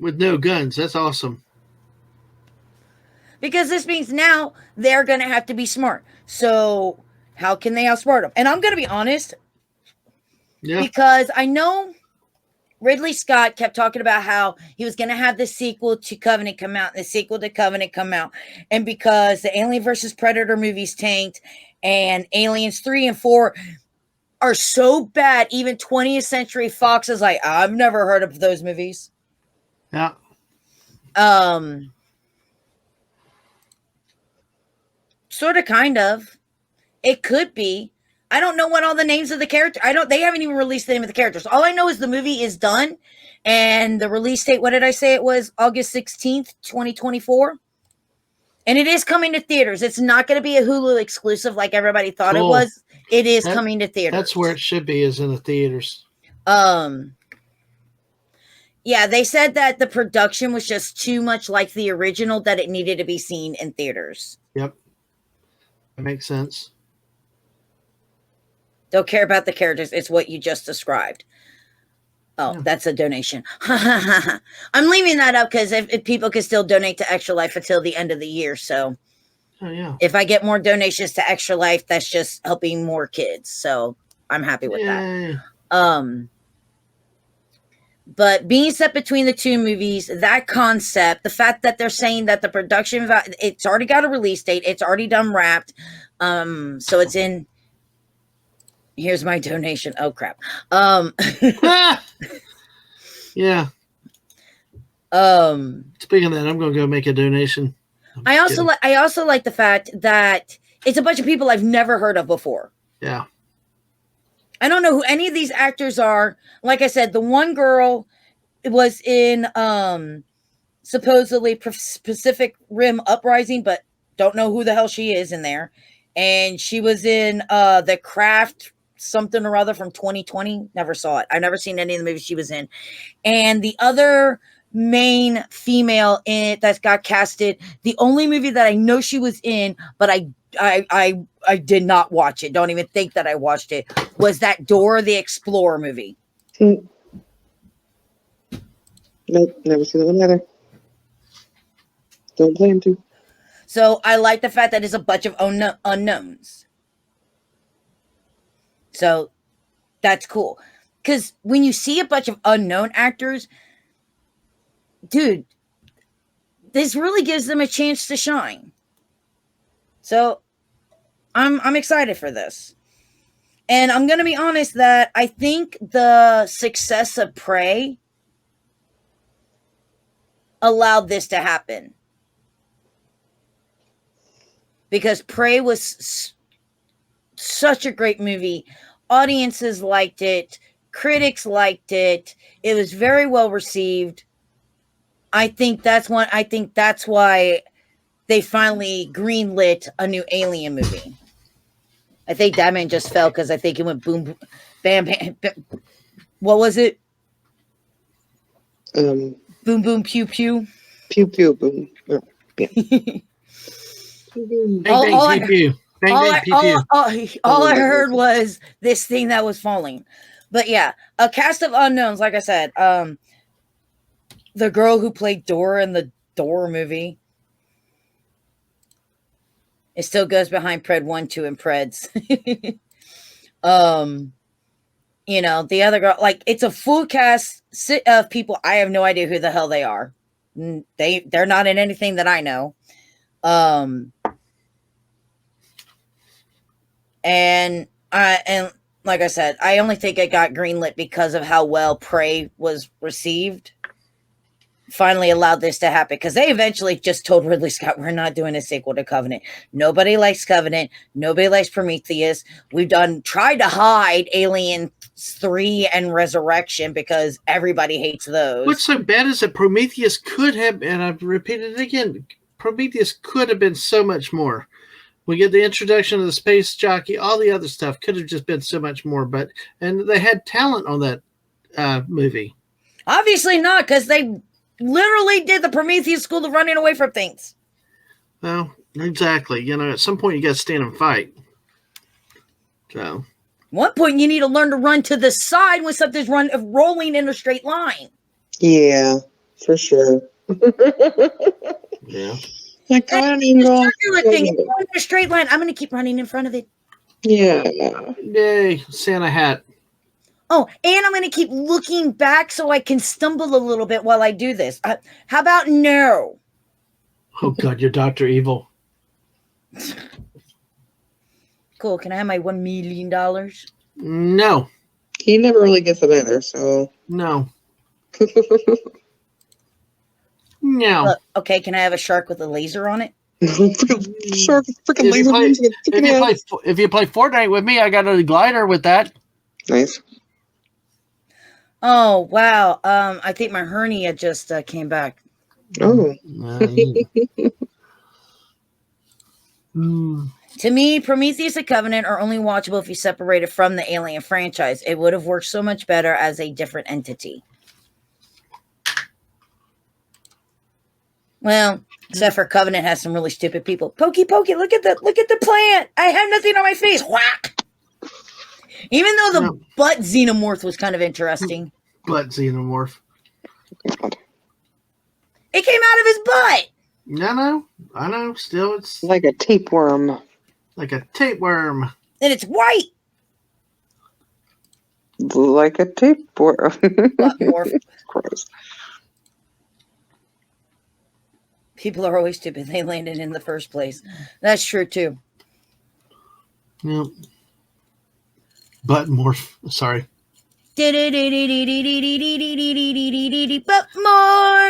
With no guns. That's awesome. Because this means now they're going to have to be smart. So how can they outsmart them? And I'm going to be honest. Yeah. Because I know Ridley Scott kept talking about how he was going to have the sequel to Covenant come out and the sequel to Covenant come out. And because the Alien versus Predator movies tanked and Aliens 3 and 4 are so bad, even 20th Century Fox is like, I've never heard of those movies. Yeah. Sort of, kind of. It could be. I don't know what all the names of the characters. They haven't even released the name of the characters. All I know is the movie is done, and the release date, what did I say it was? August 16th, 2024. And it is coming to theaters. It's not going to be a Hulu exclusive like everybody thought it was. It is coming to theaters. That's where it should be, is in the theaters. Yeah, they said that the production was just too much like the original that it needed to be seen in theaters. Yep. That makes sense. Don't care about the characters. It's what you just described. Oh, yeah. That's a donation. I'm leaving that up because if people can still donate to Extra Life until the end of the year. So if I get more donations to Extra Life, that's just helping more kids. So I'm happy with that. But being set between the two movies, that concept, the fact that they're saying that the production, it's already got a release date. It's already done wrapped. So it's in. Here's my donation. Oh crap. Yeah. Speaking of that, I'm going to go make a donation. I also like the fact that it's a bunch of people I've never heard of before. Yeah. I don't know who any of these actors are. Like I said, the one girl was in supposedly Pacific Rim Uprising, but don't know who the hell she is in there. And she was in The Craft something or other from 2020. Never saw it. I've never seen any of the movies she was in. And the other main female in it that's got casted, the only movie that I know she was in, but I did not watch it. Don't even think that I watched it. Was that Dora the Explorer movie? Nope, never seen that one either. Don't plan to. So I like the fact that it's a bunch of unknowns. So that's cool. Because when you see a bunch of unknown actors, dude, this really gives them a chance to shine. So I'm excited for this. And I'm going to be honest that I think the success of Prey allowed this to happen. Because Prey was such a great movie. Audiences liked it. Critics liked it. It was very well received. I think that's why they finally greenlit a new Alien movie. I think Dadman just fell because I think it went boom, boom, bam, bam, bam. What was it? Boom, boom, pew, pew. Pew, pew, boom. Oh, yeah. All I heard was this thing that was falling. But yeah, a cast of unknowns, like I said. The girl who played Dora in the Dora movie. It still goes behind Pred 1, 2, and Preds. You know, the other girl, like, it's a full cast of people. I have no idea who the hell they are. They're not in anything that I know. And like I said, I only think it got greenlit because of how well Prey was received. Finally allowed this to happen because they eventually just told Ridley Scott, we're not doing a sequel to Covenant. Nobody likes Covenant. Nobody likes Prometheus. We've tried to hide Alien 3 and Resurrection because everybody hates those. What's so bad is that Prometheus could have, and I've repeated it again, Prometheus could have been so much more. We get the introduction of the space jockey, all the other stuff could have just been so much more. And they had talent on that movie. Obviously not, because they literally did the Prometheus school of running away from things. Well, exactly. You know, at some point you got to stand and fight. So, at one point you need to learn to run to the side when something's rolling in a straight line. Yeah, for sure. yeah. Like, go ahead and go. Thing, in a straight line. I'm going to keep running in front of it. Yeah. Yay, Santa hat. Oh, and I'm going to keep looking back so I can stumble a little bit while I do this. How about no? Oh, God, you're Dr. Evil. Cool. Can I have my $1 million? No. He never really gets it either, so. No. No. Okay, can I have a shark with a laser on it? Shark, freaking laser. If you play Fortnite with me, I got a glider with that. Nice. Oh, wow. I think my hernia just came back. Oh. To me, Prometheus and Covenant are only watchable if you separate it from the Alien franchise. It would have worked so much better as a different entity. Well, except for Covenant has some really stupid people. Pokey, look at the plant. I have nothing on my face. Whack. Even though the butt xenomorph was kind of interesting. Butt xenomorph. It came out of his butt. I know. Still, it's like a tapeworm. Like a tapeworm. And it's white. Like a tapeworm. Gross. People are always stupid. They landed in the first place. That's true, too. Yep. Butt morph. Sorry. Butt morph.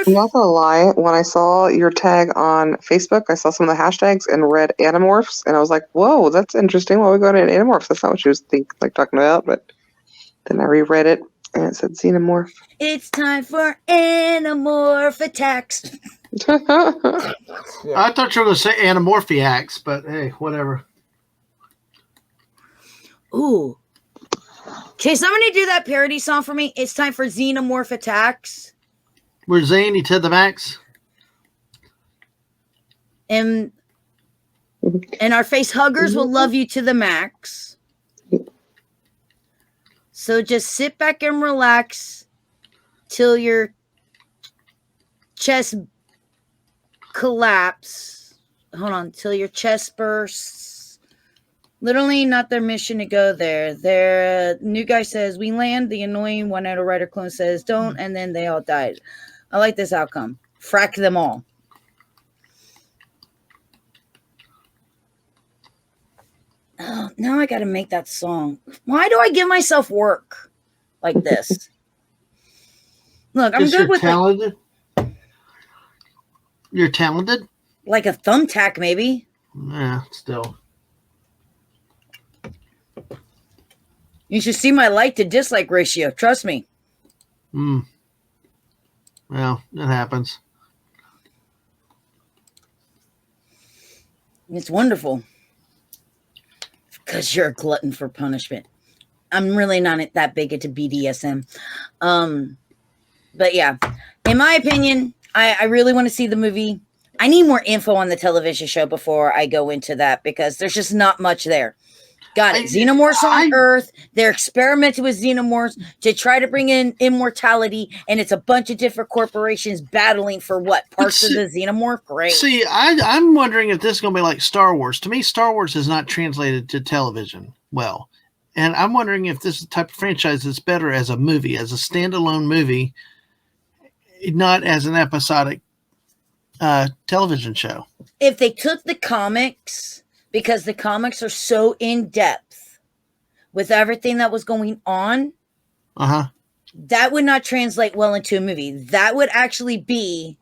I'm not gonna lie, when I saw your tag on Facebook, I saw some of the hashtags and read Xenomorphs, and I was like, whoa, that's interesting. Why are we going to Xenomorphs? That's not what she was talking about, but then I reread it, and it said Xenomorph. It's time for Xenomorph attacks. I thought you were going to say Anamorphiacs, but hey, whatever. Ooh. Okay, somebody do that parody song for me. It's time for Xenomorph attacks. We're zany to the max. And our face huggers will love you to the max. So just sit back and relax till your chest collapse. Hold on, till your chest bursts. Literally not their mission to go there. Their new guy says, we land. The annoying one-eyed rider clone says, don't. And then they all died. I like this outcome. Frack them all. Oh, now I got to make that song. Why do I give myself work like this? Look, I'm good with talented. You're talented? Like a thumbtack, maybe. Yeah, still. You should see my like to dislike ratio. Trust me. Well, it happens. It's wonderful. Because you're a glutton for punishment. I'm really not that big into BDSM. But yeah, in my opinion, I really want to see the movie. I need more info on the television show before I go into that because there's just not much there. Got it. Xenomorphs on Earth. They're experimenting with xenomorphs to try to bring in immortality, and it's a bunch of different corporations battling for what? Parts of the xenomorph? Great. See, I'm wondering if this is going to be like Star Wars. To me, Star Wars is not translated to television well. And I'm wondering if this is the type of franchise that's better as a movie, as a standalone movie, not as an episodic television show. If they took the comics... because the comics are so in-depth with everything that was going on, that would not translate well into a movie. That would actually be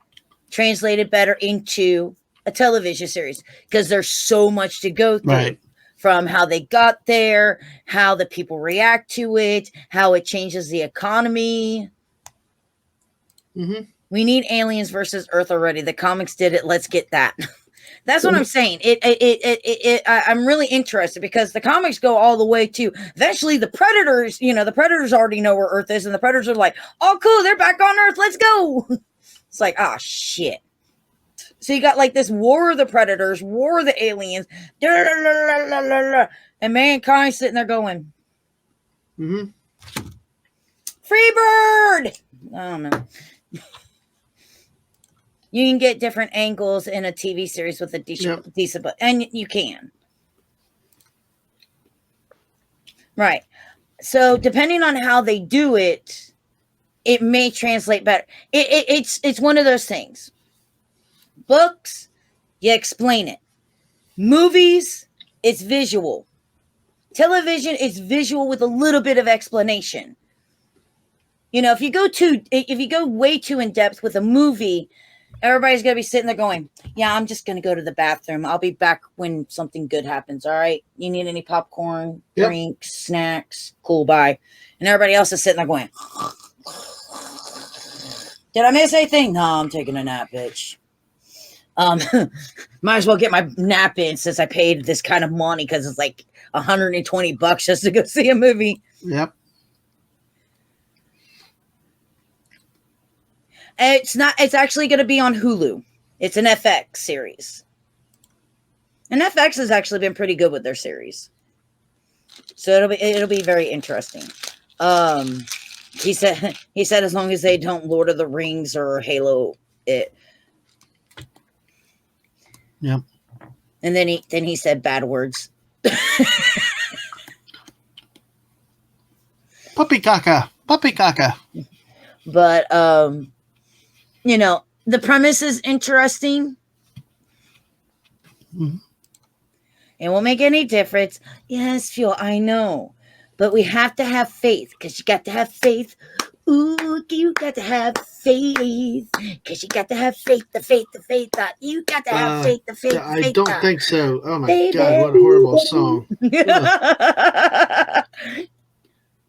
translated better into a television series because there's so much to go through. Right. From how they got there, how the people react to it, how it changes the economy. We need aliens versus Earth already. The comics did it. Let's get that. That's what I'm saying. I'm really interested because the comics go all the way to eventually the Predators. The Predators already know where Earth is, and the Predators are like, "Oh, cool, they're back on Earth. Let's go." It's like, ah, shit. So you got like this war of the Predators, war of the aliens, and mankind sitting there going, "Free bird." I don't know. You can get different angles in a TV series with a decent, and you can. Right. So depending on how they do it, it may translate better. It's one of those things. Books, you explain it. Movies, it's visual. Television is visual with a little bit of explanation. If you go way too in depth with a movie, everybody's going to be sitting there going, "Yeah, I'm just going to go to the bathroom. I'll be back when something good happens. All right. You need any popcorn, drinks, snacks? Cool, bye." And everybody else is sitting there going, "Did I miss anything? No, I'm taking a nap, bitch. Might as well get my nap in since I paid this kind of money because it's like $120 just to go see a movie." Yep. It's actually going to be on Hulu. It's an FX series. And FX has actually been pretty good with their series. So it'll be very interesting. He said as long as they don't Lord of the Rings or Halo it. Yep. And then he said bad words. Puppy caca. Puppy caca. But the premise is interesting. Mm-hmm. It won't make any difference. Yes, Fuel, I know. But we have to have faith because you got to have faith. Ooh, you got to have faith because you got to have faith, the faith. You got to have faith, the faith. I don't think so. Oh my God, what a horrible song.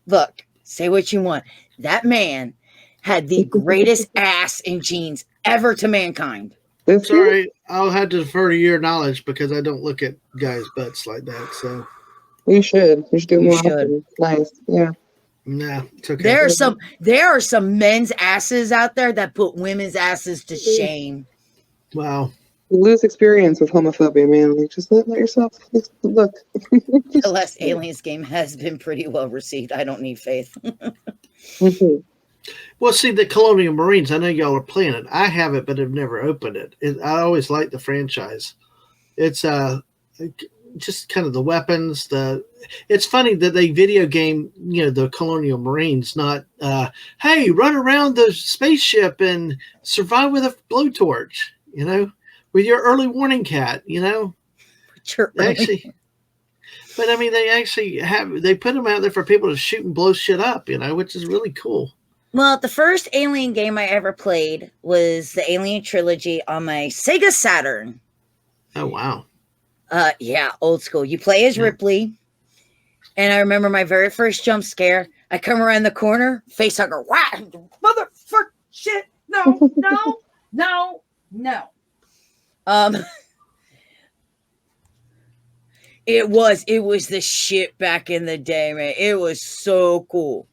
Look, say what you want. That man had the greatest ass in jeans ever to mankind. Sorry, I'll have to defer to your knowledge because I don't look at guys' butts like that. So you should do more often. Nice, yeah. Nah, it's okay. There are some men's asses out there that put women's asses to shame. Wow. You lose experience with homophobia, man. Like, just let yourself look. The Last Aliens game has been pretty well received. I don't need faith. Well, see, the Colonial Marines, I know y'all are playing it. I have it, but I've never opened it. I always like the franchise. It's just kind of the weapons. It's funny that they video game, the Colonial Marines, not, hey, run around the spaceship and survive with a blowtorch, with your early warning cat, Actually, but I mean, they put them out there for people to shoot and blow shit up, which is really cool. Well, the first Alien game I ever played was the Alien trilogy on my Sega Saturn. Oh, wow. Yeah, old school. You play as Ripley. And I remember my very first jump scare. I come around the corner, face hugger. Wow, motherfucker, shit. No. It was the shit back in the day, man. It was so cool.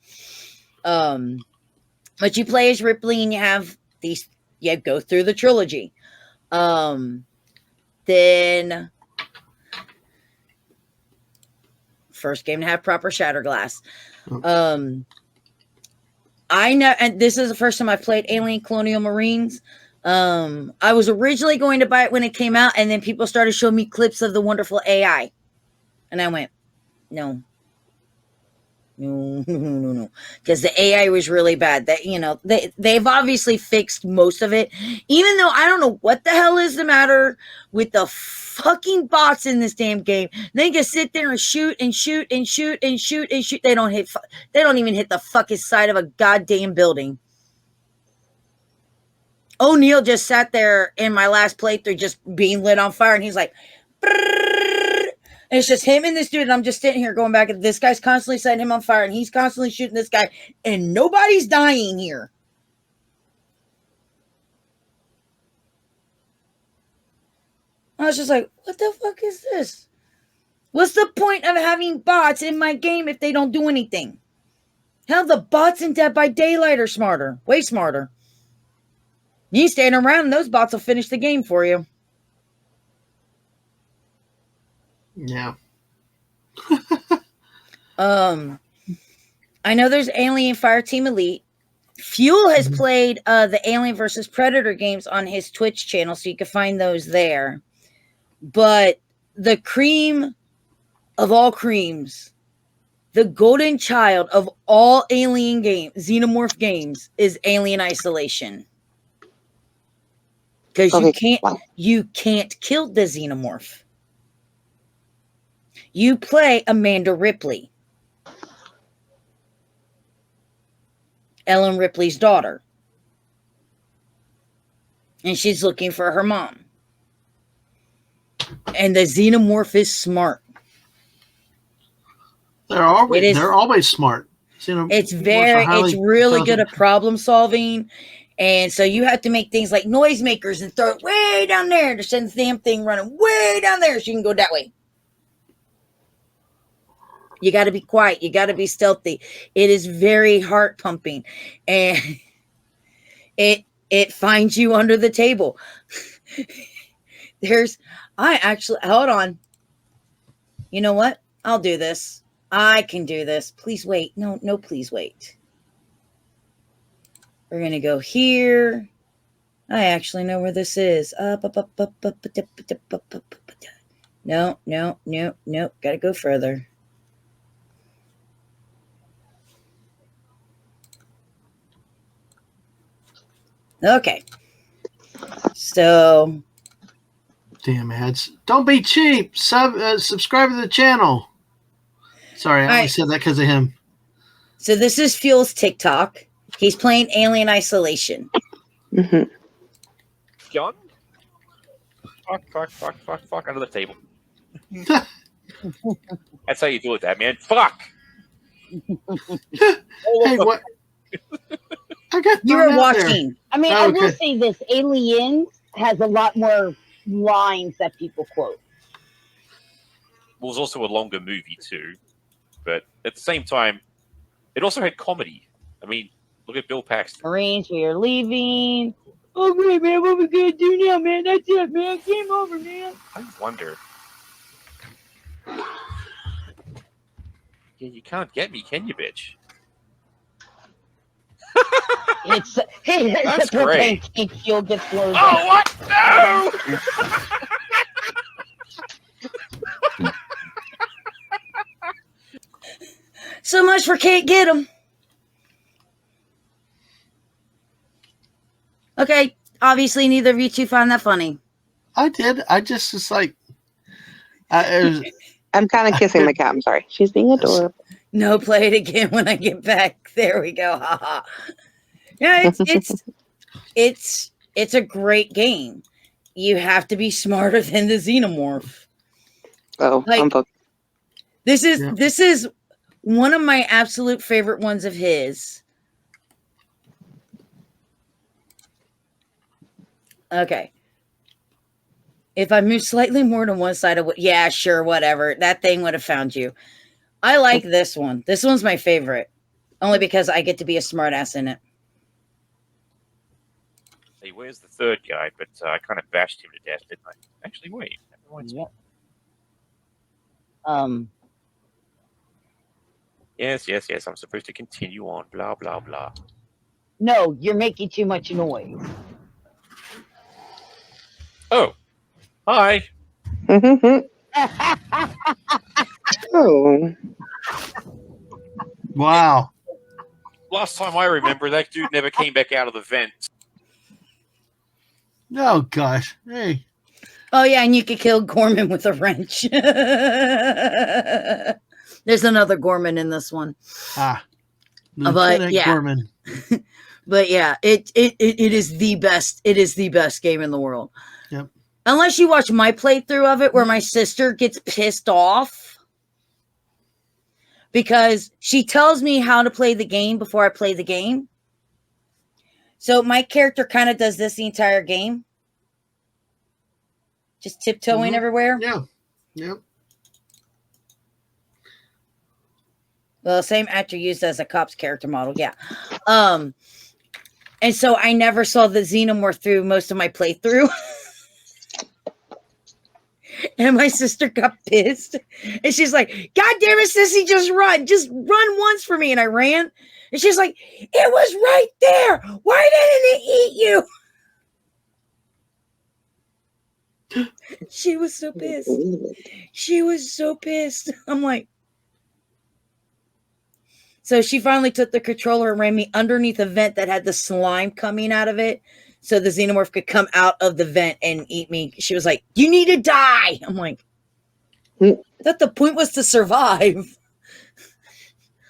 But you play as Ripley and you have you go through the trilogy. Then first game to have proper shatter glass. I know, and this is the first time I played Alien Colonial Marines. I was originally going to buy it when it came out, and then people started showing me clips of the wonderful AI. And I went, no. Because the AI was really bad. That they've obviously fixed most of it. Even though I don't know what the hell is the matter with the fucking bots in this damn game. They can sit there and shoot and shoot and shoot and shoot and shoot. They don't even hit the fucking side of a goddamn building. O'Neill just sat there in my last playthrough just being lit on fire, and he's like, and it's just him and this dude, and I'm just sitting here going back, and this guy's constantly setting him on fire, and he's constantly shooting this guy, and nobody's dying here. I was just like, what the fuck is this? What's the point of having bots in my game if they don't do anything? Hell, the bots in Dead by Daylight are smarter. Way smarter. You stand around and those bots will finish the game for you. Yeah. I know there's Alien Fireteam Elite. Fuel has played the Alien versus Predator games on his Twitch channel, so you can find those there. But the cream of all creams, the golden child of all Alien games, Xenomorph games, is Alien Isolation. Because you can't kill the Xenomorph. You play Amanda Ripley, Ellen Ripley's daughter. And she's looking for her mom. And the Xenomorph is smart. They're always smart. It's really good at problem solving. And so you have to make things like noisemakers and throw it way down there to send the damn thing running way down there so you can go that way. You got to be quiet. You got to be stealthy. It is very heart pumping, and it finds you under the table. Hold on. You know what? I'll do this. I can do this. Please wait. No, please wait. We're going to go here. I actually know where this is. No. Got to go further. Okay. So. Damn ads. Don't be cheap. Subscribe to the channel. Sorry, I only said that because of him. So this is Fuel's TikTok. He's playing Alien Isolation. Mm-hmm. John? Fuck under the table. That's how you do it, that man. Fuck! Hey, what? You were watching. There. I mean, I will say this. Aliens has a lot more lines that people quote. Well, it was also a longer movie, too. But at the same time, it also had comedy. I mean, look at Bill Paxton. Marines, we are leaving. Okay, man, what we gonna do now, man? That's it, man. Game over, man. I wonder. Yeah, you can't get me, can you, bitch? That's great. Fuel gets blown. Oh, what? No! So much for can't get him. Okay, obviously neither of you two find that funny. I did. I just was like, I'm kind of kissing the cat. I'm sorry. She's being adorable. No, play it again when I get back. There we go. Haha. Yeah, it's a great game. You have to be smarter than the Xenomorph. Oh, like, this is one of my absolute favorite ones of his. Okay. If I moved slightly more to one side of yeah, sure, whatever. That thing would have found you. I like this one. This one's my favorite. Only because I get to be a smartass in it. Hey, where's the third guy? But I kind of bashed him to death, didn't I? Actually, wait. Yep. Yes. I'm supposed to continue on. Blah, blah, blah. No, you're making too much noise. Oh. Hi. Oh. Wow. Last time I remember, that dude never came back out of the vent. Oh, gosh. Hey. Oh, yeah, and you could kill Gorman with a wrench. There's another Gorman in this one. But yeah. Gorman. But yeah, it is the best. It is the best game in the world. Yep. Unless you watch my playthrough of it where my sister gets pissed off because she tells me how to play the game before I play the game. So my character kind of does this the entire game. just tiptoeing everywhere. Yeah. Yep. Well, same actor used as a cop's character model. Yeah. And so I never saw the Xenomorph through most of my playthrough. And my sister got pissed. And she's like, God damn it, sissy, just run. Just run once for me. And I ran. And she's like, it was right there. Why didn't it eat you? She was so pissed. She was so pissed. I'm like, so she finally took the controller and ran me underneath a vent that had the slime coming out of it. So the Xenomorph could come out of the vent and eat me. She was like, you need to die. I'm like, I thought the point was to survive.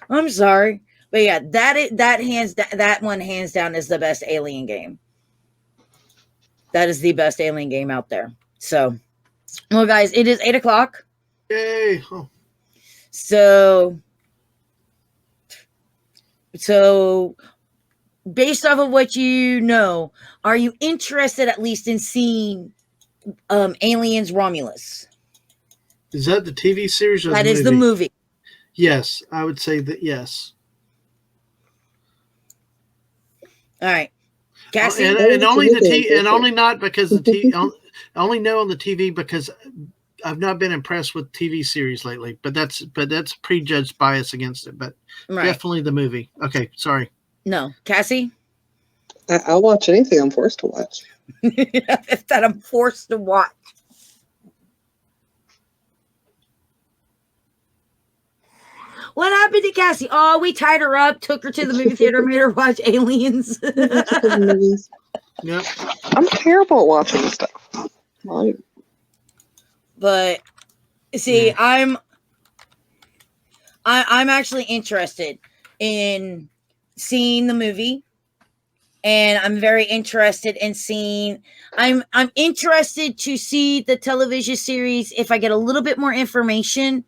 I'm sorry. But yeah, that one hands down is the best Alien game. That is the best Alien game out there. So, well, guys, it is 8 o'clock. Yay. Oh. So based off of what you know, are you interested at least in seeing Aliens Romulus? Is that the TV series or that the is movie? The movie? Yes, I would say that yes. All right. Cassie? And only the TV, and only not because the TV, only know on the TV because I've not been impressed with TV series lately, but that's prejudged bias against it. But definitely the movie. Okay, sorry. No, Cassie. I'll watch anything I'm forced to watch. That I'm forced to watch. What happened to Cassie? Oh, we tied her up, took her to the movie theater, made her watch Aliens. Yep. I'm terrible at watching stuff. But see, I'm actually interested in seeing the movie, and I'm very interested in seeing. I'm interested to see the television series if I get a little bit more information,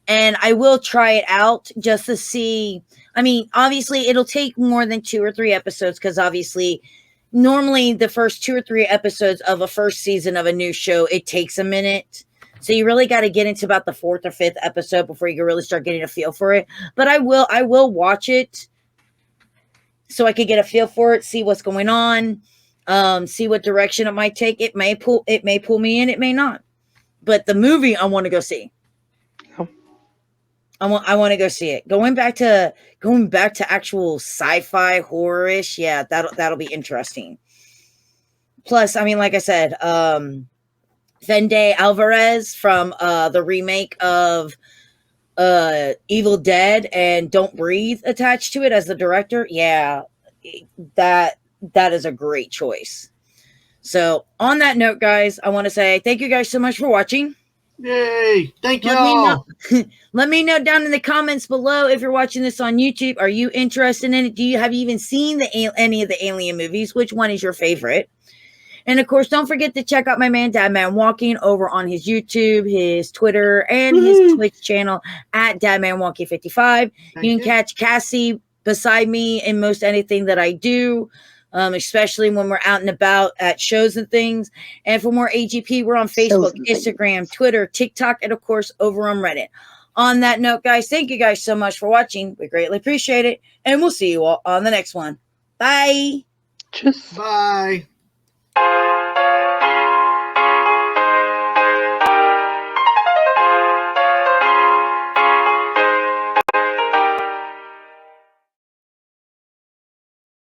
and I will try it out just to see. I mean, obviously, it'll take more than 2 or 3 episodes because obviously. Normally, the first 2 or 3 episodes of a first season of a new show, it takes a minute. So you really got to get into about the 4th or 5th episode before you can really start getting a feel for it. But I will watch it so I could get a feel for it, see what's going on, see what direction it might take. It may pull me in, it may not. But the movie I want to go see. I want to go see it. Going back to actual sci-fi horror-ish, yeah, that'll be interesting. Plus, I mean, like I said, Fende Alvarez from the remake of Evil Dead and Don't Breathe attached to it as the director. Yeah, that is a great choice. So, on that note, guys, I want to say thank you guys so much for watching. Yay! Thank y'all. Let me know down in the comments below if you're watching this on YouTube. Are you interested in it? Have you even seen any of the Alien movies? Which one is your favorite? And of course, don't forget to check out my man Dadman Walking over on his YouTube, his Twitter, and his Twitch channel at DadmanWalking55. You can catch Cassie beside me in most anything that I do. Especially when we're out and about at shows and things. And for more AGP, we're on Facebook, Instagram, Twitter, TikTok, and of course, over on Reddit. On that note, guys, thank you guys so much for watching. We greatly appreciate it. And we'll see you all on the next one. Bye. Bye.